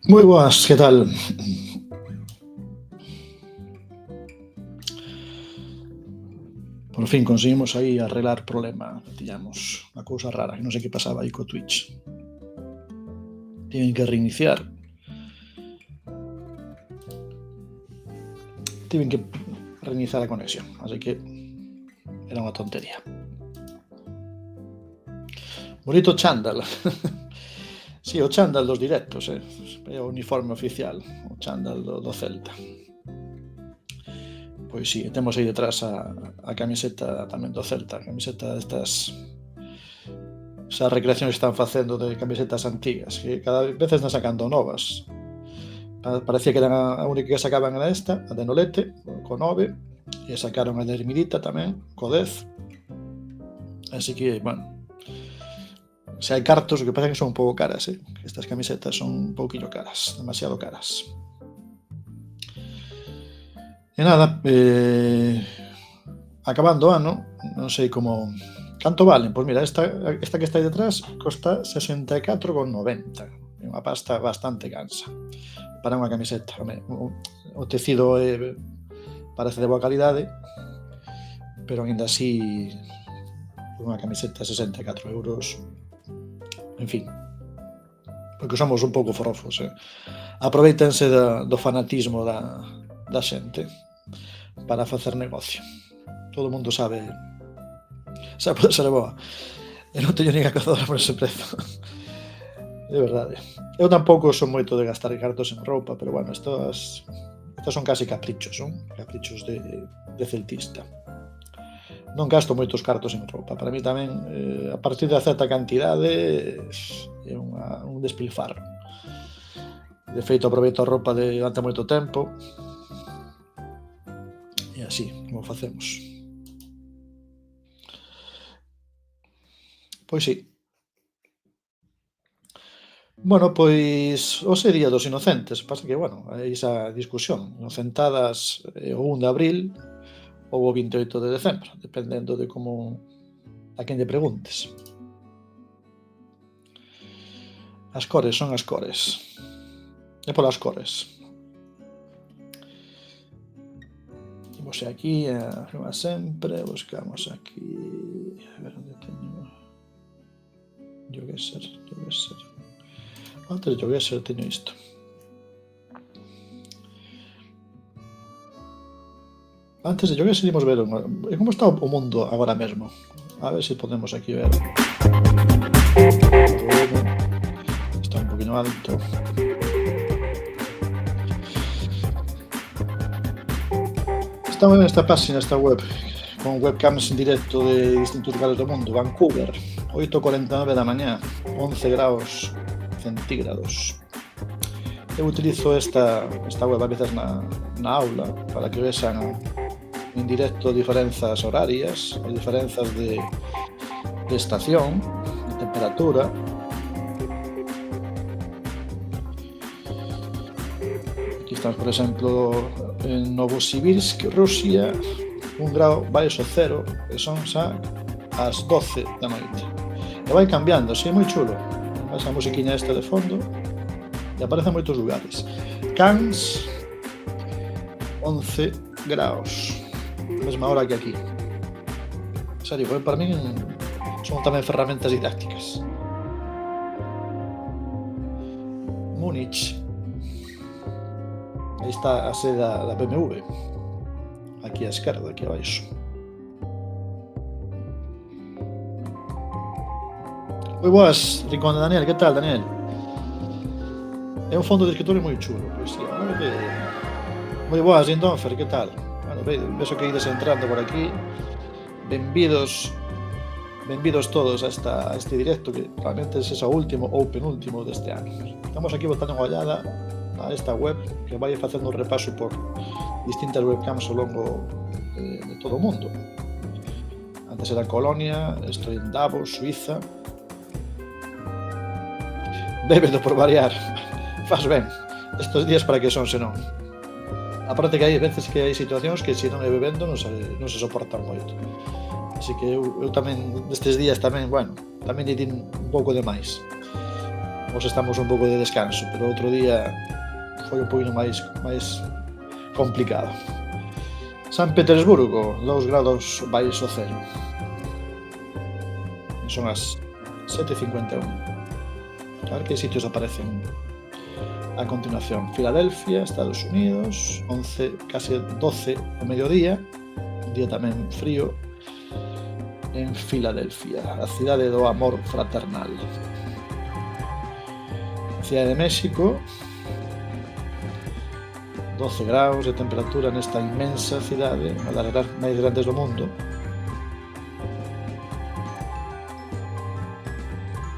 Moi boas, que tal? Por fin conseguimos aí arreglar problema. Tiñamos unha cousa rara, que non sei que pasaba aí co Twitch. Tiven que reiniciar. Tiven que reiniciar a conexión, así que era unha tontería. Bonito chándal. Sí, o chándal dos directos, é o uniforme oficial, o chándal do Celta. Pois sí, temos aí detrás a camiseta tamén do Celta, a camiseta destas esas recreacións que están facendo de camisetas antigas, que cada vez están sacando novas. Parecía que eran a única que sacaban era esta, a de Nolete, co 9, e sacaron a de Hermidita tamén, co 10. Así que, bueno, se hai cartos, o que pasa é que son un pouco caras, estas camisetas son un pouquinho caras, demasiado caras. E nada, acabando o ano, non sei como... Canto valen? Pois mira, esta que está aí detrás costa 64,90. É unha pasta bastante cansa para unha camiseta. O tecido parece de boa calidade, pero ainda así unha camiseta 64 euros. En fin, porque somos un pouco forofos. Aproveítense do fanatismo da xente para facer negocio. Todo o mundo sabe pode ser boa. Eu non teño nin a cazadora por ese prezo. De verdade. Eu tampouco son moito de gastar cartos en roupa, pero bueno, estos son casi caprichos, non? Caprichos de celtista. Non gasto moitos cartos en roupa. Para mí tamén, a partir de certa cantidade, é un despilfarro. De feito, aproveito a roupa durante moito tempo. E así, como facemos. Pois sí. Bueno, pois hoxe é Día dos Inocentes. Pasa que, bueno, hai esa discusión. Inocentadas o 1 de abril ou o 28 de decembro, dependendo de como a quen lle preguntes. As cores son as cores. É polas cores. Imos aquí, arriba sempre, buscamos aquí, a ver onde teño Jogueser. Antes de Jogueser teño isto. Antes de Jogueser imos ver como está o mundo agora mesmo. A ver se podemos aquí ver. Está un poquinho alto. Está moi ben esta página, esta web, con webcams en directo de distintos lugares do mundo. Vancouver, 8:49 da mañá, 11 graus centígrados. Eu utilizo esta web a veces na aula para que vexan en directo diferenzas horarias, diferenzas de estación, de temperatura. Aquí estamos, por exemplo, en Novosibirsk, Rusia, 1 grau baixo cero, e son xa as 12 da noite. E vai cambiando, é moi chulo. Esa musiquiña esta de fondo e aparece en moitos lugares. Cannes, 11 graus, mesma hora que aquí. En serio, para min son tamén ferramentas didácticas. Múnich, aí está a sede da BMW, aquí á esquerda, aquí abaixo. Moi boas, Rincón de Daniel, que tal, Daniel? É un fondo de escritorio moi chulo, pois sí, moi boas, Lindonfer, que tal? Bueno, vexo que ides entrando por aquí. Benvidos todos a este directo, que realmente é o último ou penúltimo deste ano. Estamos aquí botando unha ollada a esta web que vai facendo un repaso por distintas webcams ao longo de todo o mundo. Antes era Colonia, estou en Davos, Suiza. Bébendo por variar, faz ben. Estes días para que son senón. Aparte que hai veces que hai situacións que se non é bebendo non se soportan moito. Así que eu tamén, nestes días tamén, bueno, tamén lle din un pouco de máis. hoxe estamos un pouco de descanso, pero outro día foi un poquinho máis complicado. San Petersburgo, 2 grados baixo cero. Son as 7:51. A ver que sitios aparecen a continuación. Filadelfia, Estados Unidos, 11, case 12 ao mediodía, un día tamén frío en Filadelfia, a cidade do amor fraternal. Cidade de México, 12 graus de temperatura nesta inmensa cidade, unha das máis grandes do mundo.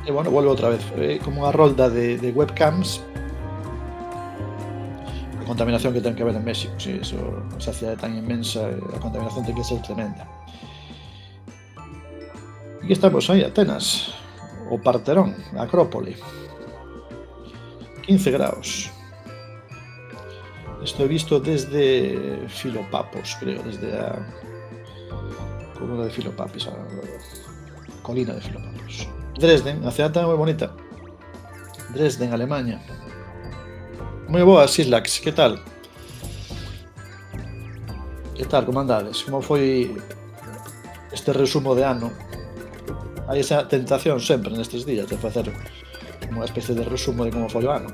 E, bueno, volvo outra vez, como unha rolda de webcams. A contaminación que ten que haber en México, sí, esa cidade tan inmensa, a contaminación ten que ser tremenda. Aquí estamos aí, Atenas, o Parterón, a Acrópole, 15 graus. Isto é visto desde Filopapos, creo, desde a comuna de Filopapos, a colina de Filopapos. Dresden, a cidade tamén moi bonita. Dresden, Alemanha. Moi boa, Sislax, que tal? Que tal, como andades? Como foi este resumo de ano? Hai esa tentación sempre nestes días de facer unha especie de resumo de como foi o ano.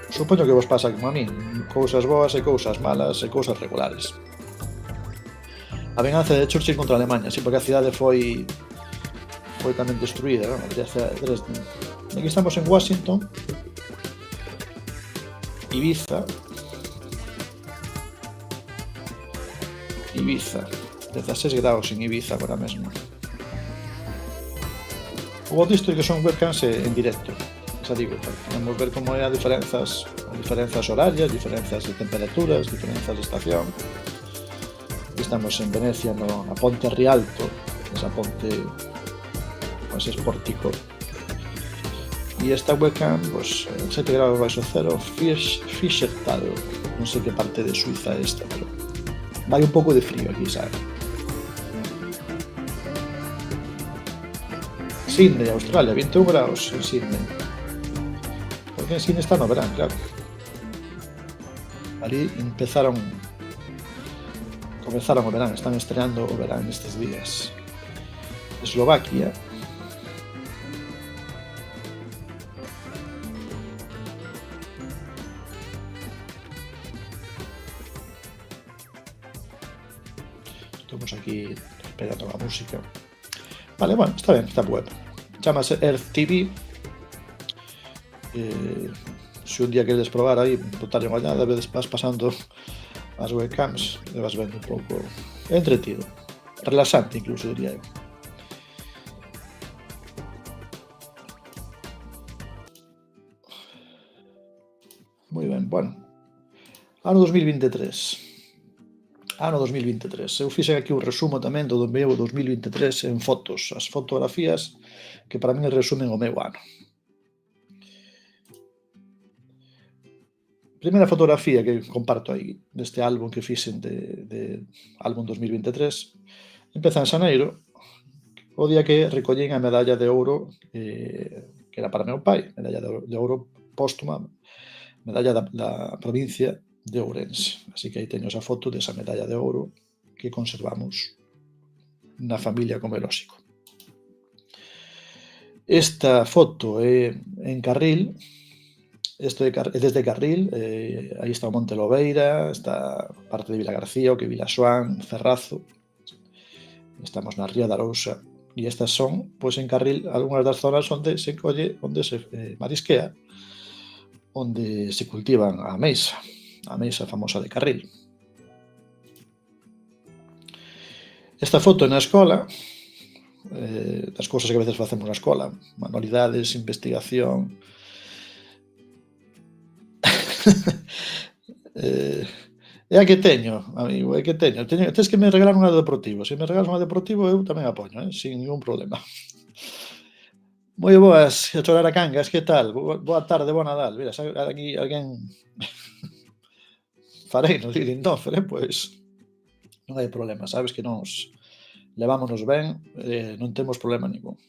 Supoño que vos pasa como a mí, cousas boas e cousas malas e cousas regulares. A venganza de Churchill contra a Alemanha, sí, porque a cidade foi tamén destruída, non? Dresden. Aquí estamos en Washington, Ibiza, 16 graus en Ibiza agora mesmo. O bo disto é que son webcams en directo. Xa digo, podemos ver como é as diferenzas horarias, diferenzas de temperaturas, diferenzas de estación. Aquí estamos en Venecia, na Ponte Rialto, esa ponte con ese pórtico. E esta webcam, 7 graus baixo cero, Fischtal, non sei que parte de Suiza é esta, pero vai un pouco de frío aquí, sabe? Sydney, Australia, 21 graus en Sydney. Porque en Sydney está no verán, claro. Ali comenzaron o verán, están estreando o verán estes días. Eslovaquia, estamos aquí esperando a música. Vale, bueno, está ben, está web. Chámase Earth TV. Se un día queres probar aí, botarlle unha ollada, vas pasando as webcams e vas vendo un pouco. É entretido, relaxante incluso, diría eu. Moi ben, bueno. Ano 2023. Eu fixen aquí un resumo tamén do meu 2023 en fotos, as fotografías que para min resumen o meu ano. Primeira fotografía que comparto aí deste álbum que fixen de álbum 2023 empeza en xaneiro, o día que recollín a medalla de ouro que era para meu pai, medalla de ouro póstuma, medalla da provincia de Ourense. Así que aí teño esa foto desa medalla de ouro que conservamos na familia, como é lóxico. Esta foto é en Carril, isto é desde Carril, aí está o Monte Lobeira, está parte de Vilagarcía, o que Vilasoán, Ferrazo, estamos na Ría da Arousa, e estas son, pois en Carril, algunhas das zonas onde se colle, onde se marisquea, onde se cultivan a ameixa famosa de Carril. Esta foto na escola, das cousas que a veces facemos na escola, manualidades, investigación. É a que teño, amigo, é que teño. Tens que me regalar unha de Deportivo. Se me regalas unha de Deportivo, eu tamén apoño, sin ningún problema. Moi boas, a chorar a cangas, que tal? Boa tarde, bo Nadal. Mira, aquí alguén farei no Lindófer, pois non hai problema, sabes que nos levámonos ben, non temos problema ningún.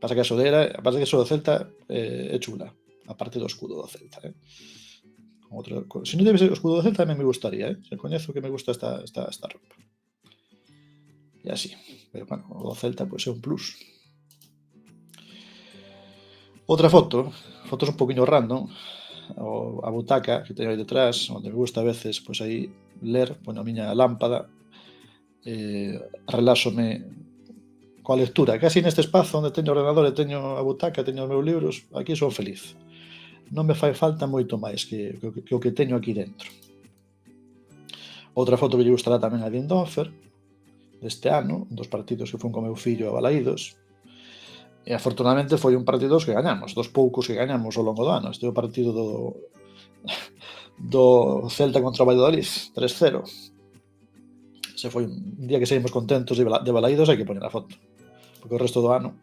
Pasa que a sodeira, aparte que eso do Celta é chula, a parte do escudo do Celta. Se non tivese o escudo do Celta tamén me gustaría, se coñezo que me gusta esta roupa. E así, pero bueno, o do Celta pois é un plus. Outra fotos un poquinho random, a butaca que teño aí detrás, onde me gusta a veces pois aí ler, poño a miña lámpada, reláxome coa lectura. Casi neste espazo onde teño o ordenador e teño a butaca, teño os meus libros, aquí son feliz. Non me fai falta moito máis que o que teño aquí dentro. Outra foto que lle gustará tamén a Lindhofer, deste ano, dos partidos que fun co meu fillo a Balaídos, e afortunadamente foi un partido que gañamos, dos poucos que gañamos ao longo do ano. Este é o partido do Celta contra o Valladolid, 3-0. Ese foi un día que saímos contentos de Balaídos, hai que poñer a foto, porque o resto do ano.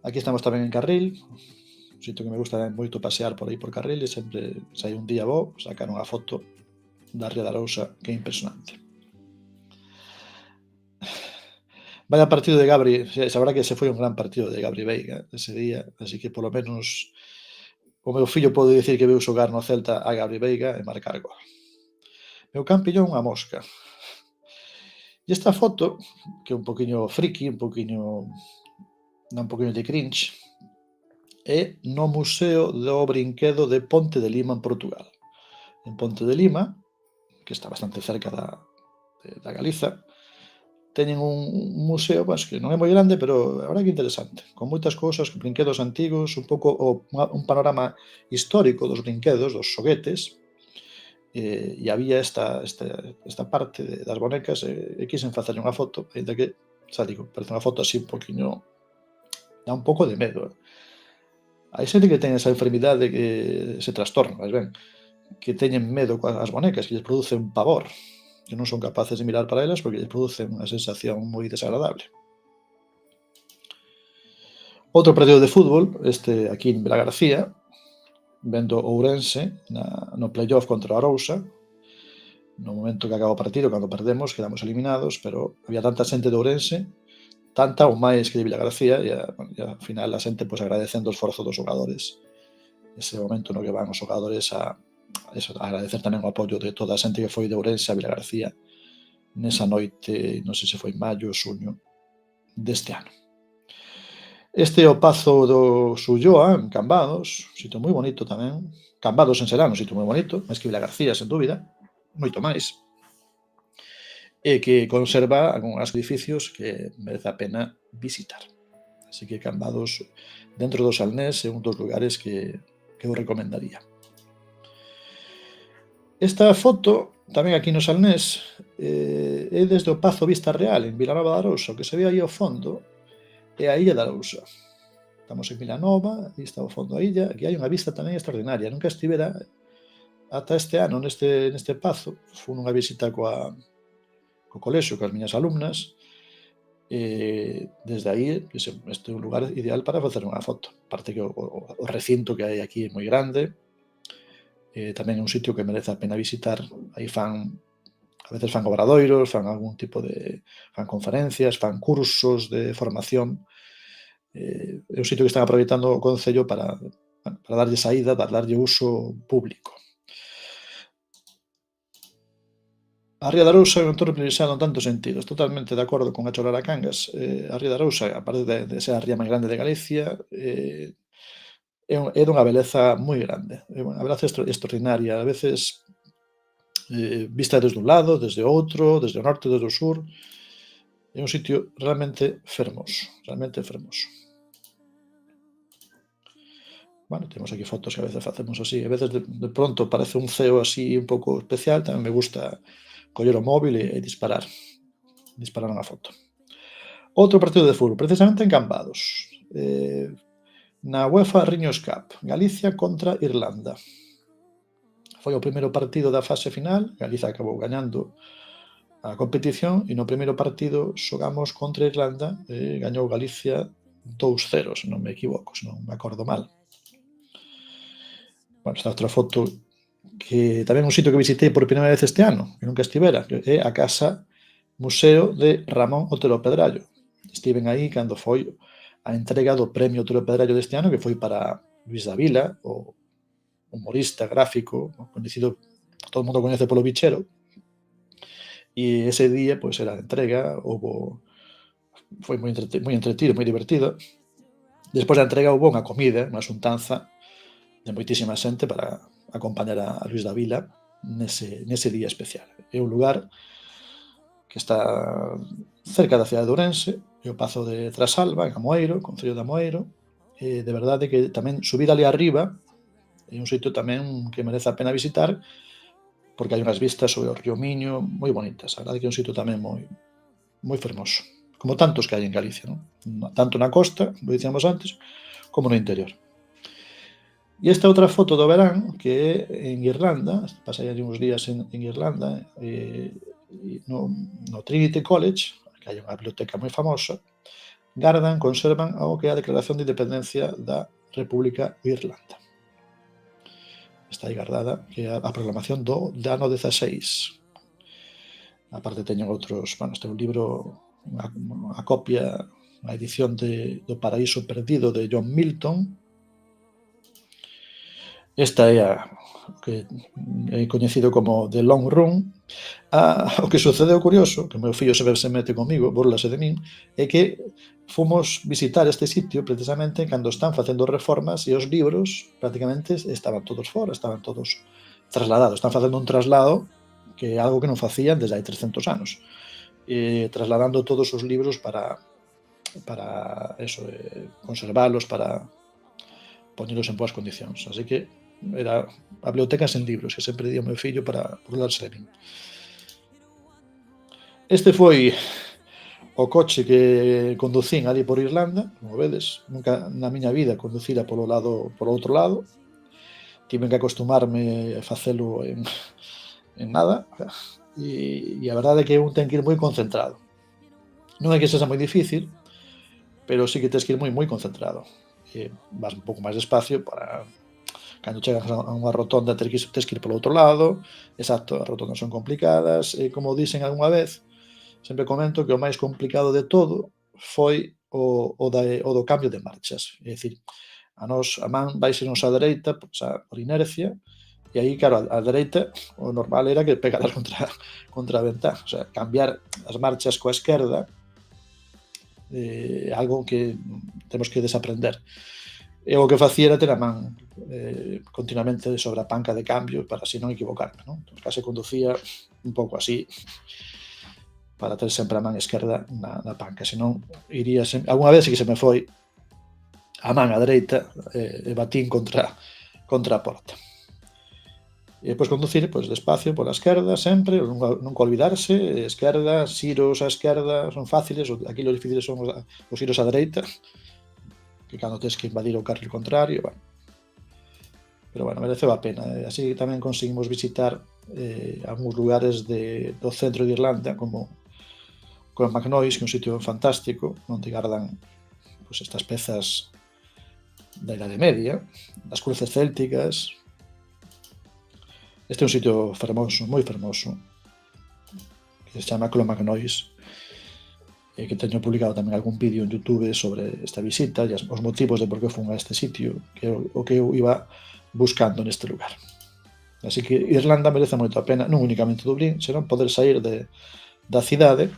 Aquí estamos tamén en Carril, un sitio que me gusta moito pasear por aí por Carril, e sempre sai un día bo, sacar unha foto da Ría de Arousa, que é impresionante. Vaya partido de Gabri, sabrá que ese foi un gran partido de Gabri Veiga ese día, así que polo menos o meu fillo pode dicir que veu xogar no Celta a Gabri Veiga e marcar gol. Meu can pillou unha mosca. E esta foto, que é un poquinho friki, un poquinho de cringe, é no Museo do Brinquedo de Ponte de Lima, en Portugal. En Ponte de Lima, que está bastante cerca da Galiza, teñen un museo que non é moi grande, pero a verdade que interesante, con moitas cousas, brinquedos antigos, un pouco un panorama histórico dos brinquedos, dos xoguetes, e había esta parte das bonecas, e quixen facer unha foto, ainda que, xa digo, parece unha foto así un poquinho, dá un pouco de medo. Hai xente que ten esa enfermidade que se trastorna, máis ben, que teñen medo coas bonecas, que lles produce un pavor, que non son capaces de mirar para elas porque lles producen unha sensación moi desagradable. Outro partido de fútbol, este aquí en Vilagarcía, vendo Ourense no playoff contra o Arousa. No momento que acaba o partido, cando perdemos, quedamos eliminados, pero había tanta xente de Ourense, tanta ou máis que de Vilagarcía, e ao final a xente agradecendo o esforzo dos xogadores. Ese momento no que van os xogadores a agradecer tamén o apoio de toda a xente que foi de Ourense a Vilagarcía nesa noite, non sei se foi maio ou xuño deste ano. Este é o Pazo do Sulloa, en Cambados, un sitio moi bonito tamén. Cambados en Serán, un sitio moi bonito, máis que Vilagarcía, sen dúbida, moito máis. E que conserva algúns edificios que merece a pena visitar. Así que Cambados, dentro do Salnés, é un dos lugares que eu recomendaría. Esta foto, tamén aquí no Salnés, é desde o Pazo Vista Real, en Vilanova de Arousa, o que se ve aí ao fondo é a Illa de Arousa. Estamos en Vilanova, aí está ao fondo a illa, aquí hai unha vista tamén extraordinaria. Nunca estivera ata este ano neste Pazo, fui nunha visita co colexio, coas miñas alumnas, e desde aí este é un lugar ideal para facer unha foto. Aparte que o recinto que hai aquí é moi grande, tamén é un sitio que merece a pena visitar. Aí a veces fan obradoiros, fan algún tipo fan conferencias, fan cursos de formación. É un sitio que están aproveitando o Concello para darlle saída, darlle uso público. A Ría de Arousa é un entorno privilexiado en tantos sentidos, totalmente de acordo con a Cholara Cangas. A Ría de Arousa, aparte de ser a ría máis grande de Galicia, é dunha beleza moi grande, é unha beleza extraordinaria, a veces vista desde un lado, desde outro, desde o norte, desde o sur. É un sitio realmente fermoso, realmente fermoso. Bueno, temos aquí fotos que a veces facemos así, a veces de pronto parece un ceo así un pouco especial, tamén me gusta coller o móvil e disparar unha foto. Outro partido de fútbol, precisamente en Cambados, na UEFA Riños Cup, Galicia contra Irlanda. Foi o primeiro partido da fase final, Galiza acabou gañando a competición, e no primeiro partido xogamos contra Irlanda, e gañou Galicia 2-0, se non me equivoco, se non me acordo mal. Bueno, esta outra foto, que tamén é un sitio que visitei por primeira vez este ano, que nunca estivera, que é a Casa Museo de Ramón Otero Pedrallo. Estiven aí cando foi a entrega do Premio Turo Pedrello deste ano, que foi para Luis Davila, o humorista gráfico, coñecido, todo o mundo coñece polo Bichero, e ese día, pois, era a entrega, foi moi entretido, moi divertido. Despois da entrega houve unha comida, unha xuntanza de moitísima xente para acompañar a Luis Davila nese día especial. É un lugar que está cerca da cidade de Ourense, é o Pazo de Trasalba, en Amoeiro, Concello de Amoeiro, e de verdade que tamén subir ali arriba é un sitio tamén que merece a pena visitar, porque hai unhas vistas sobre o río Miño moi bonitas. A verdade que é un sitio tamén moi fermoso, como tantos que hai en Galicia, non? Tanto na costa, como dicíamos antes, como no interior. E esta outra foto do verán, que é en Irlanda, pasei ali uns días en Irlanda, no Trinity College, que hai unha biblioteca moi famosa, conservan o que é a Declaración de Independencia da República de Irlanda. Está aí guardada, que é a proclamación do ano 16. A parte teñen outros, este é un libro, unha copia, unha edición do Paraíso Perdido de John Milton. Esta é o que é coñecido como The Long Run. O que sucedeu curioso, que o meu fillo se mete comigo, burlase de min, é que fomos visitar este sitio precisamente cando están facendo reformas e os libros prácticamente estaban todos fora, estaban todos trasladados. Están facendo un traslado que é algo que non facían desde hai 300 anos. Trasladando todos os libros para eso, conservalos, para poñelos en boas condicións. Así que era a biblioteca sen libros, que sempre di o meu fillo para burlarse de min. Este foi o coche que conducín ali por Irlanda, como vedes, nunca na miña vida conducira polo outro lado. Tiven que acostumarme a facelo en nada, e a verdade é que un ten que ir moi concentrado. Non é que sexa moi difícil, pero sí que tens que ir moi concentrado. Vas un pouco máis despacio para cando chegas a unha rotonda tens que ir polo outro lado. Exacto, as rotondas son complicadas, e como dixen algunha vez, sempre comento que o máis complicado de todo foi o do cambio de marchas. É dicir, a man váisenos á dereita por inercia, e aí, claro, a dereita o normal era que pegaras contra a ventá. O sea, cambiar as marchas coa esquerda é algo que temos que desaprender. E o que facía era ter a man continuamente sobre a panca de cambio para así non equivocarme, non? Entón, case conducía un pouco así para ter sempre a man esquerda na panca, senón iría sempre. Alguna vez sí que se me foi a man a dereita e batín contra a porta. E depois conducir despacio pola esquerda sempre, nunca olvidarse, esquerda, xiros á esquerda son fáciles, aquí os difíciles son os xiros á dereita, que cando tens que invadir o carril contrario, pero mereceu a pena. Así tamén conseguimos visitar algúns lugares do centro de Irlanda, como Clonmacnois, que é un sitio fantástico, onde gardan estas pezas da Idade Media, das cruces célticas. Este é un sitio fermoso, moi fermoso, que se chama Clonmacnois, que teño publicado tamén algún vídeo en YouTube sobre esta visita e os motivos de por que fun a este sitio, que é o que eu iba buscando neste lugar. Así que Irlanda merece moito a pena, non únicamente Dublín, senón poder sair da cidade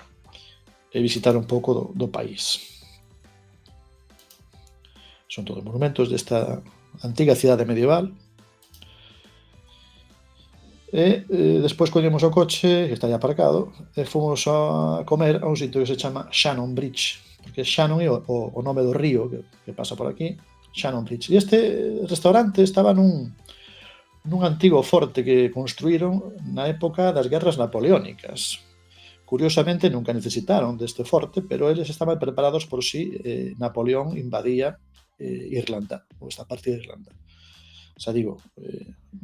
e visitar un pouco do país. Son todos monumentos desta antiga cidade medieval. E despois collemos o coche, que está aí aparcado, e fomos a comer a un sitio que se chama Shannon Bridge, porque Shannon é o nome do río que pasa por aquí, Shannon Bridge. E este restaurante estaba nun antigo forte que construíron na época das guerras napoleónicas. Curiosamente, nunca necesitaron deste forte, pero eles estaban preparados por si Napoleón invadía Irlanda, ou esta parte de Irlanda. Xa digo,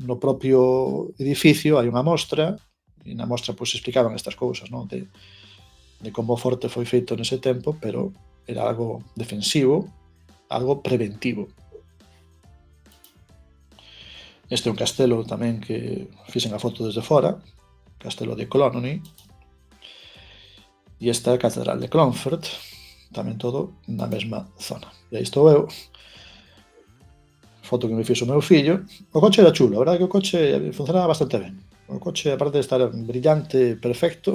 no propio edificio hai unha mostra, e na mostra explicaban estas cousas, non? De como o forte foi feito nese tempo, pero era algo defensivo, algo preventivo. Este é un castelo tamén que fixen a foto desde fora, castelo de Clonony, e esta é a Catedral de Clonfert, tamén todo na mesma zona. E aí estou eu, foto que me fixo o meu fillo. O coche era chulo, a verdade que o coche funcionaba bastante ben. O coche, aparte de estar brillante, perfecto,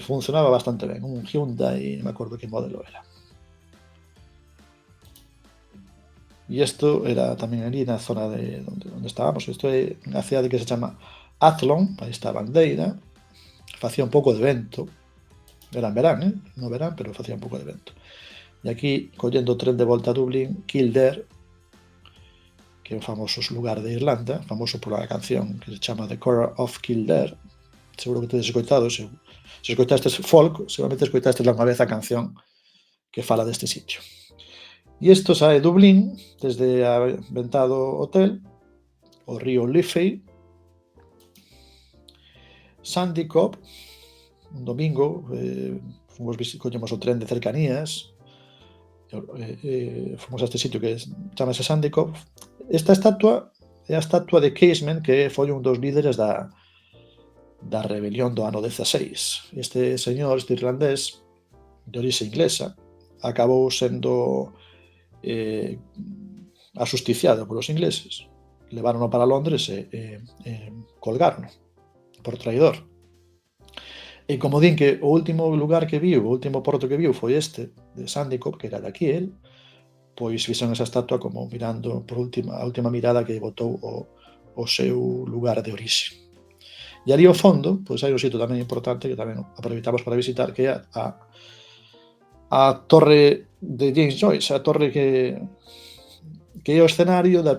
funcionaba bastante ben. Un Hyundai, non me acordo que modelo era. E isto era tamén ali na zona de onde estábamos. Isto é unha cidade que se chama Athlone, aí está a bandeira. Facía un pouco de vento. Era en verán, no verán, pero facía un pouco de vento. E aquí, collendo o tren de volta a Dublín, Kildare, que é o famoso lugar de Irlanda, famoso pola canción que se chama The Cora of Kildare. Seguro que tedes escoitado, se escoitastes folk, seguramente escoitastes unha vez a canción que fala deste sitio. E isto sae de Dublín, desde a ventado hotel, o río Liffey, Sandycop, un domingo, collemos o tren de cercanías, fomos a este sitio que chamase Sandycop. Esta estatua é a estatua de Casement, que foi un dos líderes da rebelión do ano 16. Este señor, este irlandés, de orixe inglesa, acabou sendo asusticiado polos ingleses, levárono para Londres e colgárono por traidor. E como din que o último lugar que viu, o último porto que viu foi este, de Sandycop, que era de aquí el, pois fixeron esa estatua como mirando por a última mirada que botou o seu lugar de orixe. E ali ao fondo, pois hai un sitio tamén importante que tamén aproveitamos para visitar, que é a torre de James Joyce, a torre que é o escenario das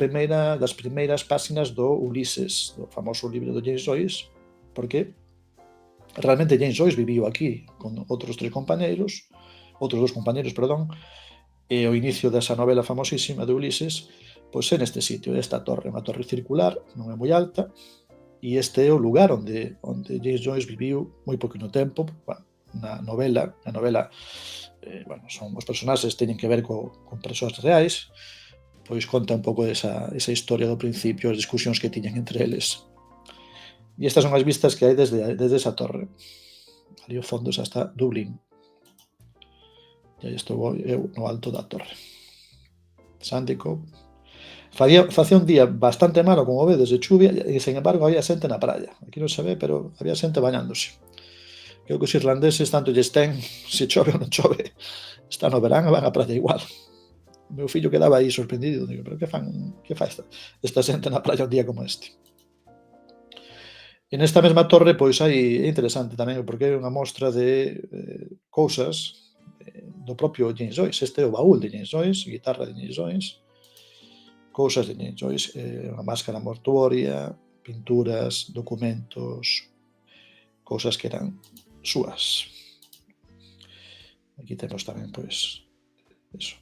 primeiras páxinas do Ulises, do famoso libro do James Joyce, porque realmente James Joyce viviu aquí con outros dos compañeiros, e o inicio desa novela famosísima de Ulises, pois é neste sitio, esta torre, unha torre circular, non é moi alta, e este é o lugar onde James Joyce viviu moi pouquinho tempo. Na novela, son os personaxes teñen que ver con persoas reais, pois conta un pouco esa historia do principio, as discusións que tiñan entre eles. E estas son as vistas que hai desde esa torre. Ali ao fondo xa está Dublín. E aí estou eu no alto da torre. Sandycop. Facía un día bastante malo, como vedes, de chuvia, e, sen embargo, había xente na praia. Aquí non se ve, pero había xente bañándose. Creo que os irlandeses, tanto lles ten, se chove ou non chove, está no verán e van á praia igual. O meu fillo quedaba aí sorprendido. Digo, pero que fai esta xente na praia un día como este? E nesta mesma torre, pois hai, é interesante tamén, porque é unha mostra de cousas do propio James Joyce. Este é o baúl de James Joyce, guitarra de James Joyce, cousas de James Joyce, unha máscara mortuoria, pinturas, documentos, cousas que eran súas. Aquí temos tamén, pois, eso,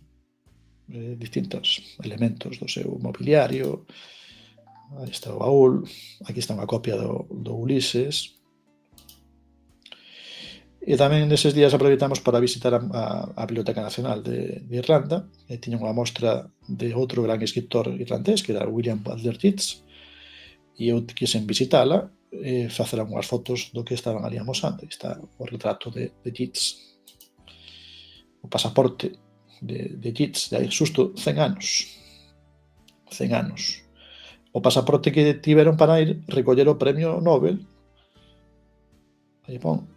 distintos elementos do seu mobiliario. Aí está o baúl, aquí está unha copia do Ulises. E tamén neses días aproveitamos para visitar a Biblioteca Nacional de Irlanda, e tiña unha mostra de outro gran escritor irlandés, que era William Butler Yeats, e eu quixen visitala e facer unhas fotos do que estaban ali amosando. Aí está o retrato de Yeats, o pasaporte de Yeats, de aí xusto 100 anos. 100 anos. O pasaporte que tiveron para ir recoller o premio Nobel, aí pon,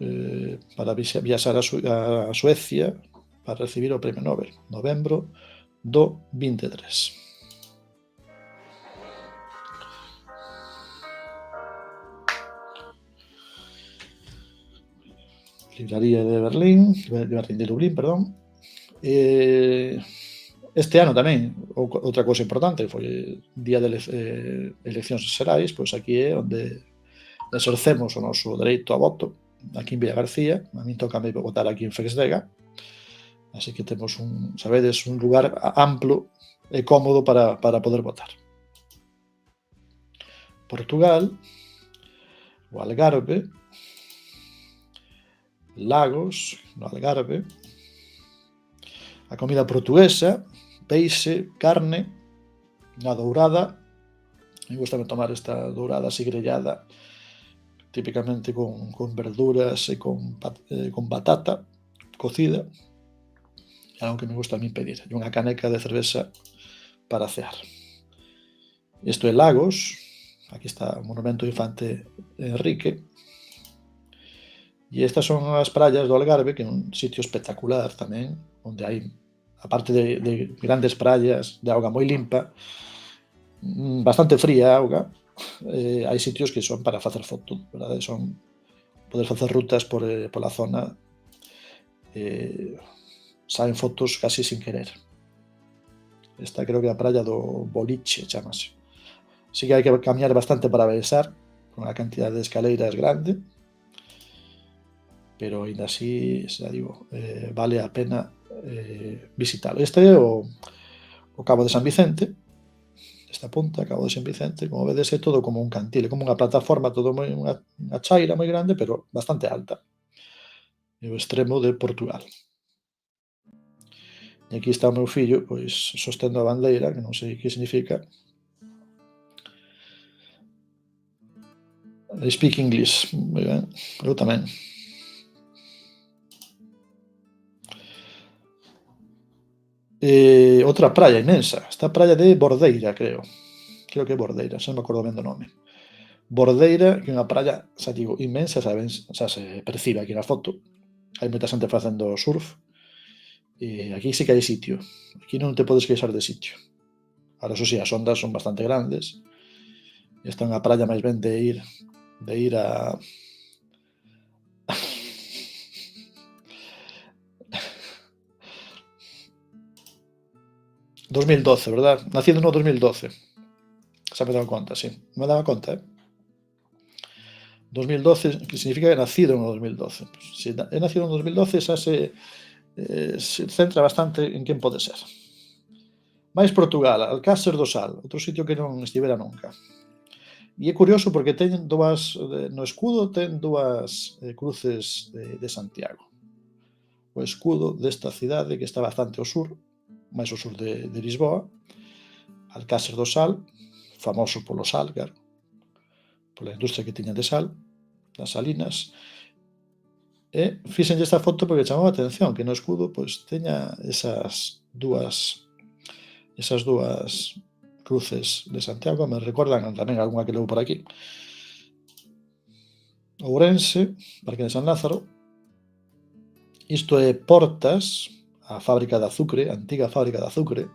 para viaxar a Suecia para recibir o premio Nobel, novembro do 23. Libraría de Dublín, perdón. Este ano tamén, outra cousa importante, foi día de eleccións xerais, pois aquí é onde exercemos o noso dereito a voto, aquí en Villagarcía. A min toca votar aquí en Fresnega, así que temos sabedes, un lugar amplo e cómodo para poder votar. Portugal, o Algarve, Lagos, no Algarve, a comida portuguesa, peixe, carne, a dourada. Me gusta tomar esta dourada así grellada, típicamente con verduras e con batata cocida. é algo que me gusta a mí pedir, e unha caneca de cerveza para cear. Isto é Lagos, aquí está o monumento infante Enrique, e estas son as praias do Algarve, que é un sitio espectacular tamén, onde hai, aparte de grandes praias de auga moi limpa, bastante fría a auga, hai sitios que son para facer foto, verdade? Son poder facer rutas pola zona, saen fotos casi sin querer. Esta creo que é a praia do Boliche, chamase. Sí que hai que camiñar bastante para baixar, con a cantidad de escaleiras grande, pero aínda así, xa digo, vale a pena visitalo. Este é o Cabo de San Vicente, esta punta, Cabo de San Vicente, como vedes, é todo como un cantil, é como unha plataforma, todo moi unha chaira moi grande, pero bastante alta. É o extremo de Portugal. E aquí está o meu fillo, pois, sostendo a bandeira, que non sei que significa. I speak English, moi ben, eu tamén. Outra praia inmensa, esta praia de Bordeira, creo que é Bordeira, xa non me acordo ben do nome. Bordeira, que é unha praia, xa digo, inmensa, sabes, xa se percibe aquí na foto, hai moita xente facendo surf, e aquí sí que hai sitio, aquí non te podes queixar de sitio. Ahora, eso sí, as ondas son bastante grandes, e esta é unha praia máis ben de ir a 2012, verdad? Nacido no 2012. Xa me daba conta, sí. Me daba conta, 2012, que significa que nacido no 2012. Se é nacido no 2012, xa se centra bastante en quen pode ser. Mais Portugal, Alcácer do Sal, outro sitio que non estivera nunca. E é curioso porque ten no escudo ten dúas cruces de Santiago. O escudo desta cidade que está bastante ao sur, máis ao sur de Lisboa, Alcácer do Sal, famoso polo sal, claro, pola industria que tiña de sal, das salinas, e fíxenlle esta foto porque chamou a atención que no escudo pois teña esas dúas cruces de Santiago, me recordan tamén algunha que levo por aquí. Ourense, Parque de San Lázaro, isto é Portas, a fábrica de azucre, a antiga fábrica de azucre,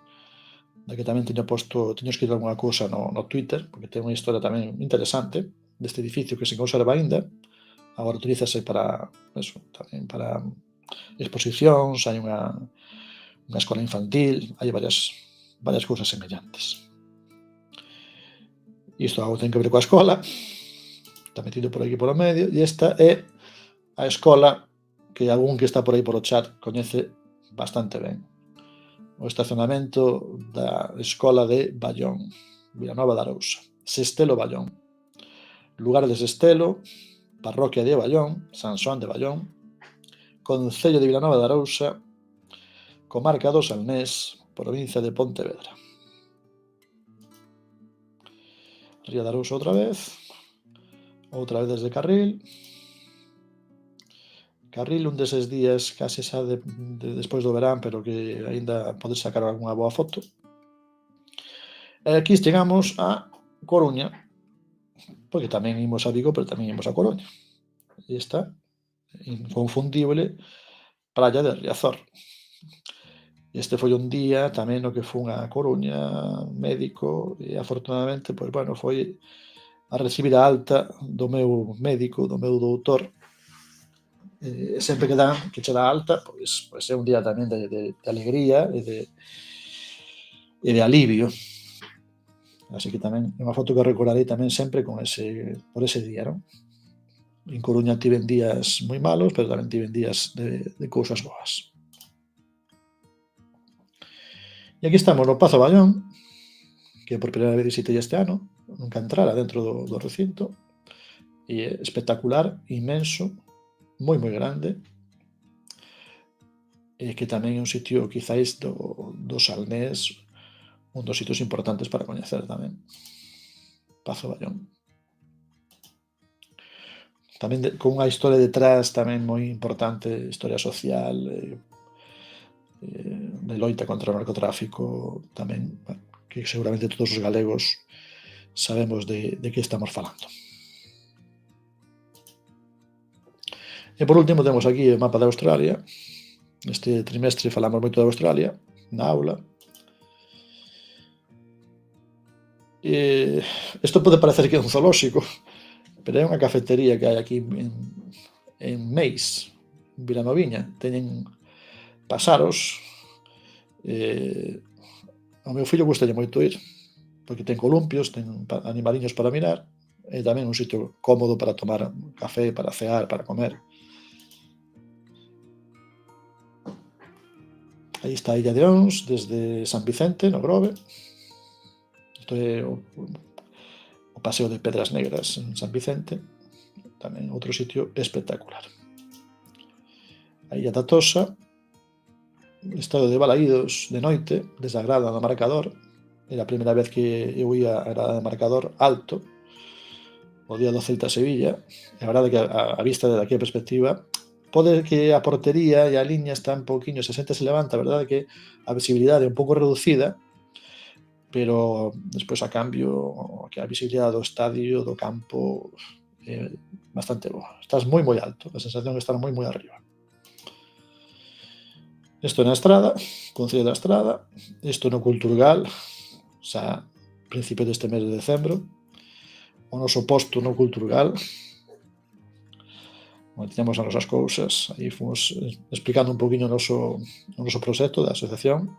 da que tamén teño escrito algunha cousa no Twitter, porque ten unha historia tamén interesante deste edificio que se conserva aínda. Agora utilízase para eso, tamén para exposicións, hai unha escola infantil, hai varias cousas semellantes. Isto algo ten que ver coa escola, está metido por aquí polo medio, e esta é a escola que algún que está por aí polo chat coñece bastante ben. O estacionamento da escola de Ballón, Vilanova de Arousa, Sestelo Ballón. Lugar de Sestelo, parroquia de Ballón, San Xoán de Ballón, concello de Vilanova de Arousa, comarca do Salnés, provincia de Pontevedra. Ría de Arousa outra vez desde Carril, un deses días case xa despois do verán, pero que aínda podes sacar algunha boa foto. E aquí chegamos a Coruña, porque tamén imos a Vigo, pero tamén imos a Coruña. E esta inconfundible praia de Riazor. Este foi un día tamén no que fun a Coruña, médico, e afortunadamente, pois, bueno, foi a recibir a alta do meu médico, do meu doutor. Sempre que che dá alta, pois é un día tamén de alegría e de alivio. Así que tamén é unha foto que recordarei tamén sempre por ese día, non? En Coruña tiven días moi malos, pero tamén tiven días de cousas boas. E aquí estamos no Pazo Ballón, que por primeira vez visitei este ano, nunca entrara dentro do recinto, e é espectacular, inmenso, moi grande, e que tamén é un sitio quizáis do Salnés, un dos sitios importantes para coñecer tamén. Pazo Ballón. Tamén con unha historia detrás tamén moi importante, historia social, de loita contra o narcotráfico tamén, que seguramente todos os galegos sabemos de que estamos falando. E por último temos aquí o mapa de Australia. Este trimestre falamos moito de Australia na aula. Isto pode parecer que é un zoolóxico, pero é unha cafetería que hai aquí en Meis, en Vilanoviña. Teñen pasaros. Ao meu fillo gustalle moito ir, porque ten columpios, ten animaliños para mirar, e tamén un sitio cómodo para tomar café, para cear, para comer. Aí está a Illa de Ons, desde San Vicente, no Grove. Isto é o Paseo de Pedras Negras en San Vicente, tamén outro sitio espectacular. A Illa da Tosa, estado de Balaídos de noite, desde a grada do marcador. Era a primeira vez que eu ia a grada do marcador alto, o día do Celta Sevilla, e a verdade que a vista de aquí a perspectiva, pode que a portería e a liña está un pouquiño, se xente se levanta, a verdade que a visibilidade é un pouco reducida, pero despois a cambio que a visibilidade do estadio, do campo, é bastante boa. Estás moi alto, a sensación de estar moi arriba. Isto na Estrada, Concello da Estrada, isto no Culturgal, xa principio deste mes de decembro, o noso posto no Culturgal, onde tiñamos as nosas cousas, aí fomos explicando un poquinho o noso proxecto da asociación.